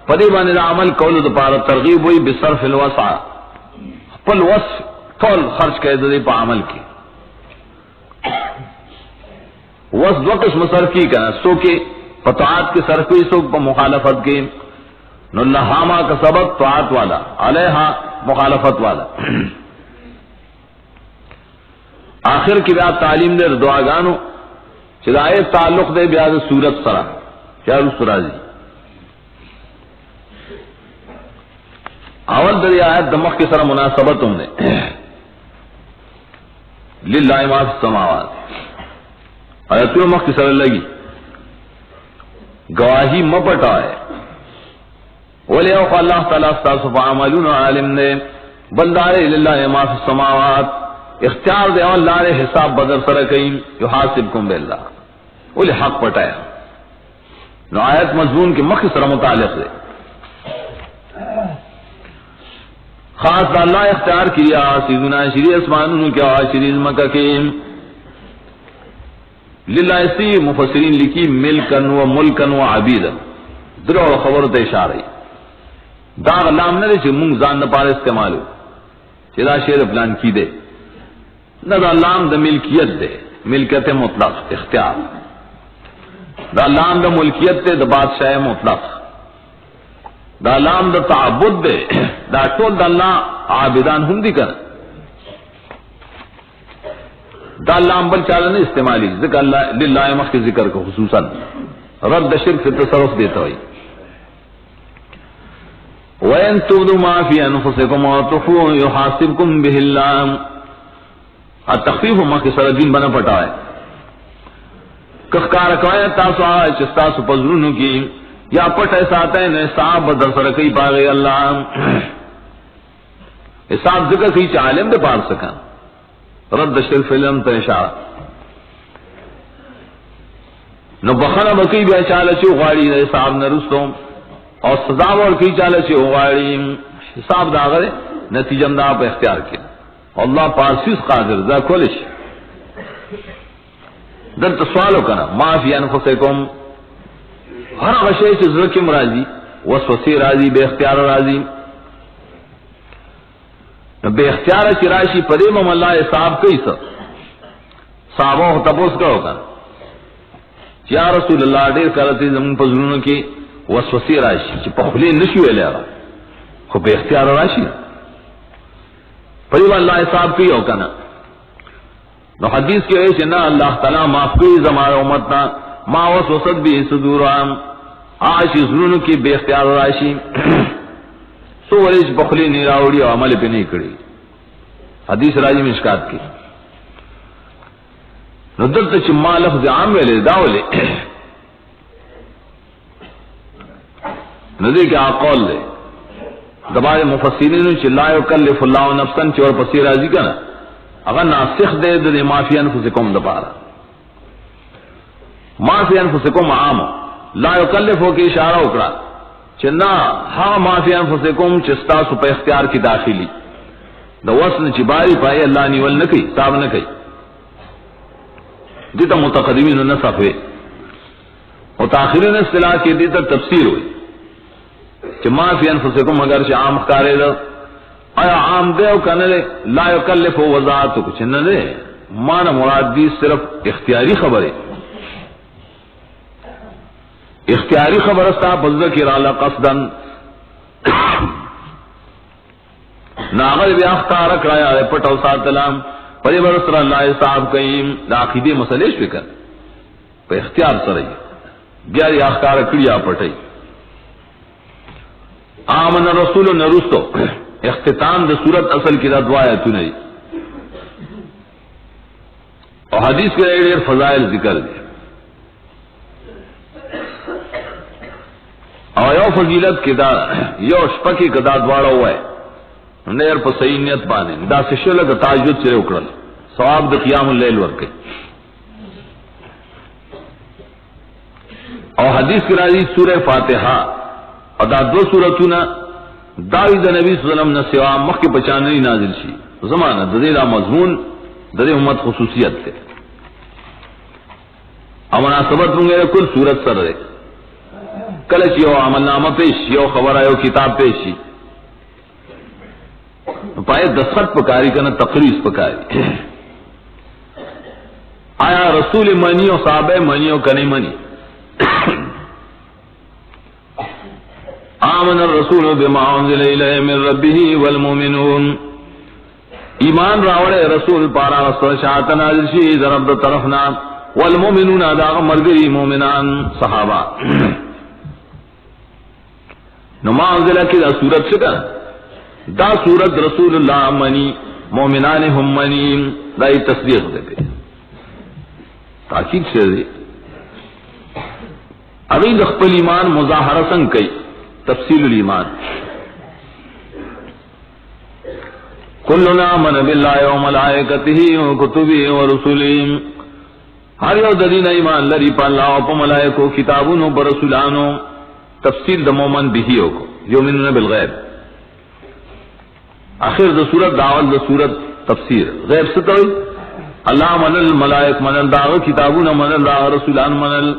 پدے بانے دا عمل کولو دا پارا ترغیب ہوئی بصرف الوسع پل وصف طول خرچ کہے دے پا عمل کی. وصف دو قسم صرف کی کنا سو کے پتعات کے صرف کی سو پا مخالفت کے نو لہاما کا سبق طاعت والا علیہا مخالفت والا. آخر کی بیاد تعلیم دے دعاگانو چدائے تعلق دے بیاد سورت سرا کیا روس رازی. اول دری آیت دمخ کی سرا مناسبت ہم نے للہ ما فی السماوات آیتو مخ کی سرا لگی گواہی مپٹا ہے ولی اوقع اللہ تعالیٰ استاسف عملون عالم نے بلدارے للہ ما فی السماوات اختیار دے اور اللہ نے حساب بدر سرکیم یحاسبکم باللہ ولی حق پٹایا. نو آیت مضمون کے مخ سر متعلق ہے خاص اللہ اختیار کیا سیدنا شری اسمانوں کیا شریز مکہ کے للہ اسی مفسرین لکی ملکن و ملکن و عبیدا درو خبر تے اشارہ دا غلام نہ دے چھ مونږ ځان نه پاره استعمالو چې دا شعر پلان کی دے نہ دا لام دا ملکیت دے ملکیت مطلق اختیار دا لام دا ملکیت دے دا بادشاہ مطلق دا لام دا تعبد دے دا ټول دا اللہ عابدان ہم دی کر دا لام بل چالا نہیں استعمالی ذکر اللہ للہ مخ کے ذکر کو خصوصا رد شرک سے تصرف دیتا ہوئی. وَإِن تُبْدُوا مَا فِي أَنفُسِكُمْ وَتُخْفُوهُ يُحَاسِبْكُم بِهِ اللَّهُ. التخفیف ما کے سر دین بنا پٹا ہے کخکار کوائے تاسو آئے چستاسو پزرونو کی یا پٹ ایسا آتا ہے حساب بدر سرکی پاگے اللہ حساب ذکر کی عالم دے پار سکا رد شرف علم تا اشارہ نو بخنا بکی بیا چالا چی اغاڑی حساب نرستو اور سزا اور کی چالا چی اغاڑی حساب دا غرے نتیجم دا پہ اختیار کیا اللہ پارسیس قادر دا کولش دل تسوالو کنا ما فی انفسکم ہر غشے چی ذرکم راضی وسوسی راضی بے اختیار راضی بے اختیار چی راشی پدیمم اللہ حساب کئی سا صحابہ تپوس کرو کنا یا رسول اللہ دیر کرتی زمین پزرونوں کی وسوسی راشی چی پخلی نشوے لے رہا خو بے اختیار راشی پریوہ اللہ حساب کی ہو کنا نو حدیث کی وجہ نہ اللہ تعالیٰ معاف کی زمارہ امتنا ما وسوست بھی صدورام آشی ضرور کی بے اختیار راشی سو وریش بخلی نیراوڑی اور عمل پہ نہیں کری حدیث راجی مشکات کی نو دلتا چی ما لفظ عام ویلے داولے نو دے کہ آقول لے دبار مفسرین چی لا یکلف اللہ نفسا چی اور پسی راضی کنا اگر ناسخ دے دے ما فی انفسکم دبارا ما فی انفسکم عام لا یکلف ہو کے اشارہ اکڑا چنا ہاں ما فی انفسکم چستا سو پہ اختیار کی داخلی دا وصل چی باری پائی اللہ نیول نکی صاحب نکی دیتا متقدمین نصف ہوئے متاخرین اصطلاح کی دیتا تفسیر ہوئی کہ ما فی انفسکم اگر چی عام اختارے دا آیا عام دے او کنلے لا یکلف و وضاعتو کچھ نہ دے مانا مراد دی صرف اختیاری خبر ہے اختیاری خبر استا بذکر علی قصدن ناغل بیا اختارک رایا پٹ او ساتلام پری برسر اللہ صاحب کئیم دا عقیدی مسئلے فکر پہ اختیار سرئی بیا یا اخکار کڑیا پٹئی آمن رسول نرستو اختتام د صورت اصل کی دا دعا آیتو نہیں اور حدیث کے دیر فضائل ذکر دی اور یو فضیلت کی دا یو شپکی کدا دوارا ہوا ہے نیر پا صحیح نیت بانے دا سشلک تاجد چرے اکڑل ثواب دا قیام اللیل ورکے اور حدیث کی راضی سورہ فاتحہ اور دا دو سورتونا داوی دا نبی صلی اللہ علیہ وسلم نے سوا مخ کے پچانری نازل شی زمانہ دا مضمون دا امت خصوصیت تے اور مناسبت رونگے کل سورت سر رے کلچ یو عمل نامہ پیش یو خبر آئیو کتاب پیشی پائے دستخط پکاری کنا تقریص پکاری آیا رسول منی و صحابہ منی و کنی منی آمن الرسول بما انزل الیہ من ربہ والمومنون ایمان راوڑے رسول پارا رسول شاعت نازل شید رب طرفنا والمومنون اداغ مرگری مومنان صحابہ نما انزل کی دا سورت شکا دا سورت رسول اللہ منی مومنان ہم منی دا یہ تصدیق دے پہ تاکید سے دے ابھی دخپل ایمان مظاہرہ سنگ کئی تفصیل الایمان کلنا من باللہ و ملائکتہ و کتبہ و رسولہ ہر یو دین ایمان لری پا اللہ و پا ملائکو کتابونو پا رسولانو تفصیل دا مومن بہیو کو یومنون بالغیب آخر دا صورت دعوت دا صورت تفسیر غیب ستوئی اللہ منل ملائک منل داغ کتابون منل داغ رسولان منل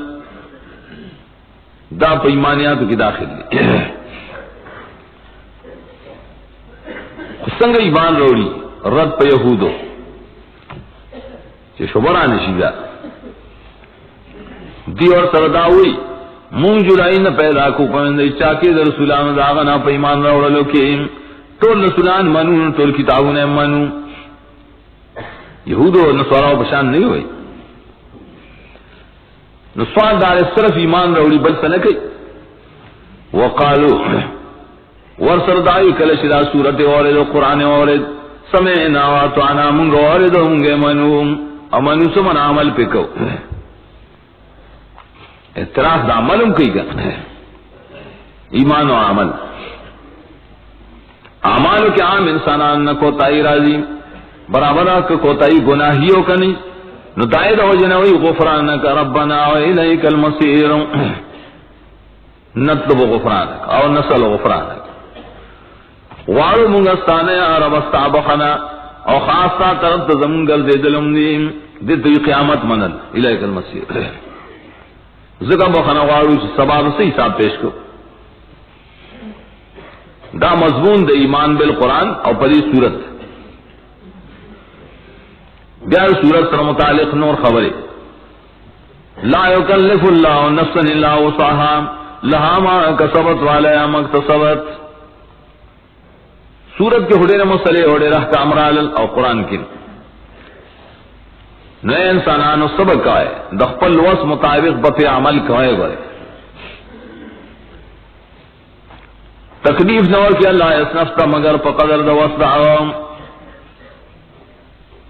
دا پا ایمانیات کی داخل لی سنگ ایمان روڑی رد پا یہودو چه شبران شیدہ دی اور سرداوئی مون جولائی نہ پیدا کو پوندے چاکے در رسولان داغنا پا ایمان روڑلو کہ تول رسولان منو تول کتابون منو یہودو نصوراو پشان نہیں ہوئی نصوان دار صرف ایمان روڑی بل سنکی وقالو ورسردائی کلشدا سورت اورد قرآن اورد سمعنا واتعنا منگو اورد منگے منو امنو سمن عمل پکو اعتراف دا عملم کی گا ایمان و عمل اعمالو کے عام انسانان نہ کوتائی راضی برابر کا کوتائی گناہیوں کا نہیں نتائد ہو جنوی غفرانک ربنا و الیک المصیر نطلب غفرانک او نسل غفرانک وارو منگستانے رب استعبخنا او خاصا طرف تزمگل دے دلم دیم دیتی قیامت منل الیک المصیر ذکر بخنا وارو سباب سے حساب پیش کو دا مضمون دا ایمان بالقرآن اور پری صورت بیار صورت سر متعلق نور خبری لا یکلف اللہ نفسا الا وسعها لها ما کسبت وعلیہا ما اکتسبت صورت کے ہڈے مسئلے ہڈے رہ کا امرال اور قرآن کی نئے انسانانو سبق آئے دخپل وس مطابق بطی عمل کوئے گئے تکلیف نور کی اللہ اس نفتا مگر پقدر دا وسط عوام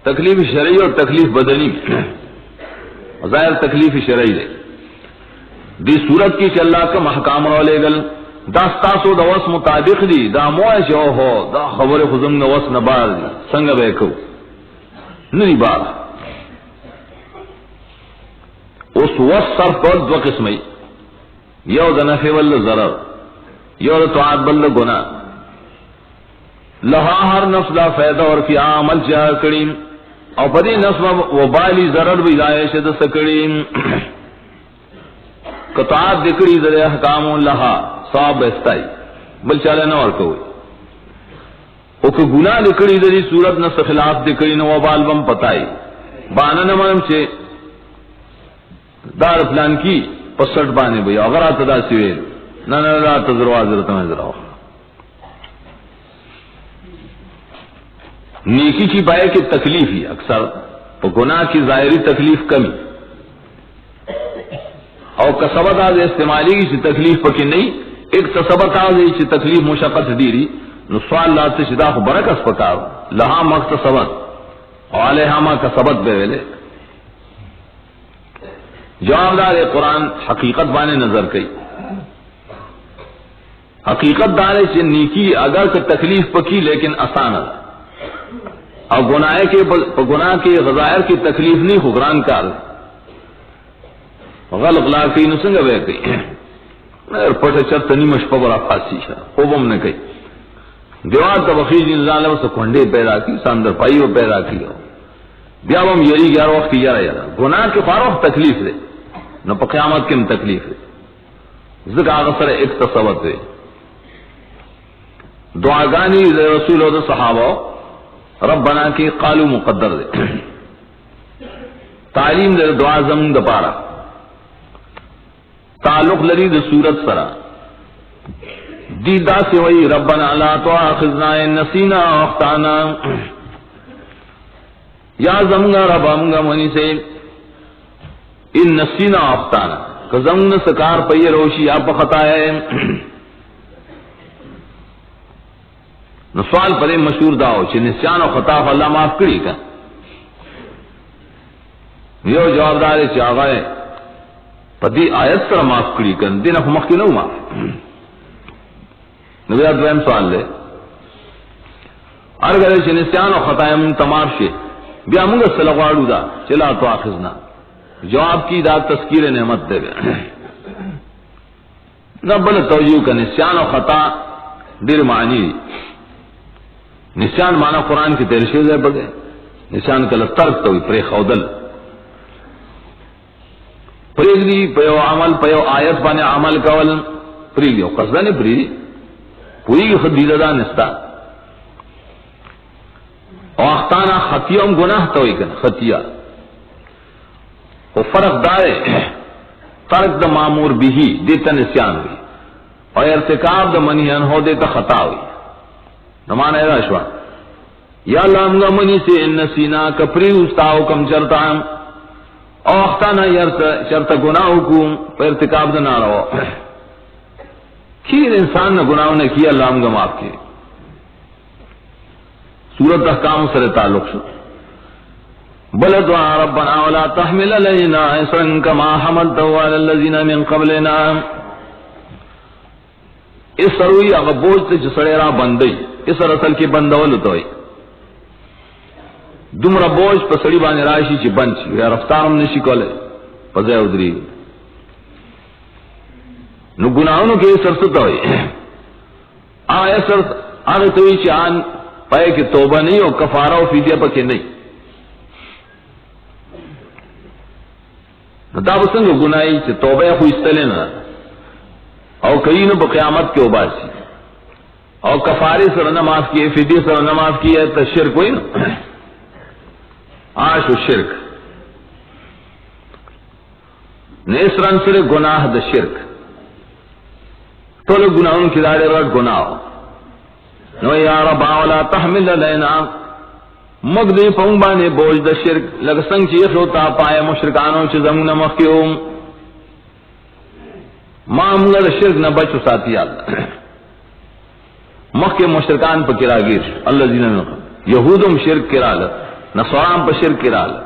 تکلیف شرعی اور تکلیف بدنی ظاہر تکلیف شرعی دے دی صورت کی کہ اللہ کا محکام رو لے گل داستاسو دا وس مطابق دی دا موائش ہو دا خبر خزم دا وس نبار دی سنگ بیکو نری بار اس وس صرف پر دو قسمی یو دا نفع والل ضرر یو دا طاعت بل گناہ لہا ہر نفس دا فیدہ اور فی عمل چاہ کریم اور پدی نفس وبالی ضرر بھی لائش دا سکریم قطعات دکڑی در احکام لہا صاحب استائی بل چالے نہ اور کوئی او کہ گناہ دکڑی دری صورت نہ خلاف دکڑی نہ وبال بم پتائی بانا نہ معلوم چھے دار پلان کی پسٹ بانے بھئی اگر آتا سویل نہ لا تذروا حضرت میں ذرا نیکی کی پائے کہ تکلیف ہی اکثر تو گناہ کی ظاہری تکلیف کمی او کسبت آز استعمالی کی تکلیف پکی نہیں، ایک تصبت آز کی تکلیف مشقت دیری، نو سوال لات سے شدا برکس پکاو لہا مکتسبت علیہا ما کسبت بے ویلے. جواب دار قرآن حقیقت بانے نظر کئی. حقیقت دارے سے نیکی اگر کہ تکلیف پکی لیکن آسان ہے، اور گناہ کے غذائر کی تکلیف نہیں خبران کار غلط لا کی نسنگ بے گئی پٹے چرتنی مشپا برا پھاسی ہے خوبم نے کہی دیوار کا بخیج انسان سے کھنڈے پیدا کی ساندر پائی وہ پیدا کی ہو بیا ہم یری گیار وقت کی جا رہا گناہ کے فاروق تکلیف دے نہ قیامت کی تکلیف ہے ذکر اثر ایک تصوت ہے. دعاگانی رسول و صحابہ رب بنا کے قالو مقدر دے تعلیم دے دعا زم دپارا تعلق لری دے صورت سرا دیدا سے وہی ربنا لا تؤاخذنا ان نسینا واخطانا یا زمگا رب امگا منی سے ان نسینا واخطانا کہ زمن سکار پئی روشی آپ خطا ہے. نو سوال پرے مشہور داو چھ نسیان و خطا اللہ معاف کری کا یہ جواب دار ہے چاہا ہے پدی آیت سر معاف کری کن دین اخ مخی نو معاف نو بیاد دویم سوال لے ارگر چھ نسیان و خطا ہے من تمام شے بیا منگا سلغوارو دا چلا تو آخذنا جواب کی دا تذکیر نعمت دے گا نبل توجیہ کا نسیان و خطا دیر معنی نشان مانا قرآن کی تیر شیز ہے بگے نشان کا ترک تو پرے خودل پریگلی پیو عمل پیو آیت بانے عمل کول پریگلی او قصدہ نے پوری کی خود دیدہ نستا او اختانا خطیہم گناہ توئی کن خطیہ او فرق دارے ترک دا معمور بھی دیتا نسیان ہوئی اور ارتکاب دا منہی انہو دیتا خطا ہوئی نمانا ہے راشوا یا لامگا منی سے ان نسینا کپری استاو کم چرتا او اختانا چرتا گناہ حکوم پر ارتکاب دنا رہو کیر انسان نے گناہ نے کیا لامگا معاف کی سورت احکام سر تعلق شو بل دعا ربنا ولا تحمل علینا اسرا کما حملته علی الذین من قبلنا اس سروی اگر بوجھ سے جسڑے را بندئی اس اصل کی بندول تو دمرا بوجھ پسڑی بانے راشی چی بند چی یا رفتارم نشی کولے پزے ادری نو گناہوں کے سرستا ہوئی آیا سرس آگے توی چی آن پائے کہ توبہ نہیں ہو کفارہ و فیدیہ پکے نہیں نتا بسنگ گناہی چی توبہ یا خوی استلے نا او کئی نو بقیامت کے عباسی اور کفارے سر نہ معاف کیے فدیے سر نہ معاف کیے تو شرک ہوئی نا آش و شرک نیسران سر گناہ دا شرک تو لوگ گناہوں کی دارے رٹ گناہ نو یا رب ولا تحمل علینا مگدی پونبانے بوجھ دا شرک لگ سنگ چیخ ہوتا پائے مشرکانوں چی زمون مخیوم معاملہ دا شرک نہ بچو ساتھی اللہ مخ کے مشرکان پہ کرا گیر اللہ زینہ یہودم شرک کرا لے نصارام پہ شرک کرا لے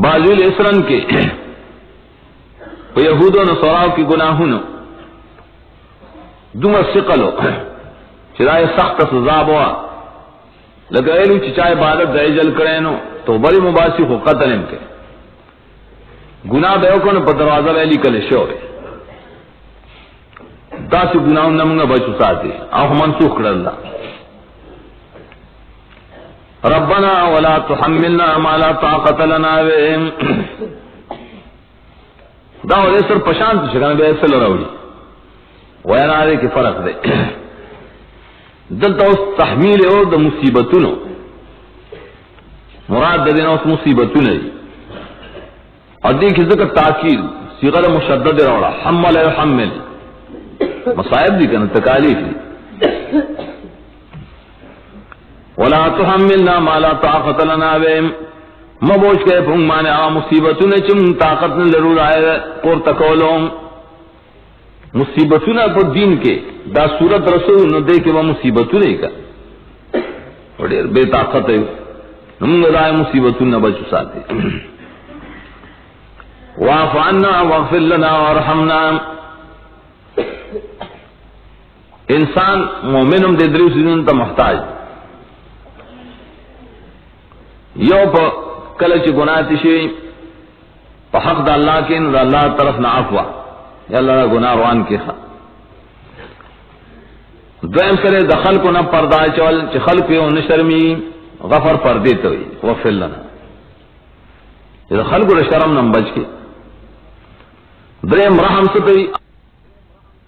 بازویل اسرن کے یہود و نصاراو کی گناہون دومر سقلو چرائے سخت سزا بوا لگائلو چچائے عبادت دائجل کرینو تو بڑی مباسی کو قتلم کے گناہ بیو کو پا دروازہ ویلی کلے شوئے دا سی گناہوں نمونگا بچو ساتی آخو منسوخ کر اللہ ربنا ولا تحملنا ما لا طاقت لنا بهم دا اور ایسر پشانت شکن بے ایسر لروڑی وینارے کی فرق دے دلتا اس تحمیل او دا مصیبتونو مراد دا دینا اس مصیبتونو اور دیکھ ذکر تاکید صیغہ مشدد روڑا حمل حمل مصائب دی کنا تکالیف دی ولا تحملنا ما لا طاقت لنا بهم مبوش کے پھنگ مانے آ مصیبتوں نے چم طاقت نے ضرور آئے اور تکولوں مصیبتوں نے پر دین کے دا صورت رسول نہ دے کے وہ مصیبتوں نہیں کا بڑے بے طاقت ہے ہم گدائے مصیبتوں نہ بچ ساتے واعف عنا واغفر لنا وارحمنا. انسان مومنم دے دریو سیزن تا محتاج یو پا کلچ گناہ تشی پا حق دا اللہ کے نو دا اللہ طرف نا عفوا یا اللہ گناہ روان کی خواہ دویم کرے دا خلقو نا پردہ چول چی خلقو نشرمی غفر پردے توی وغفر لنا دا خلقو نشرم نم بچ کے دریم رحم ستوی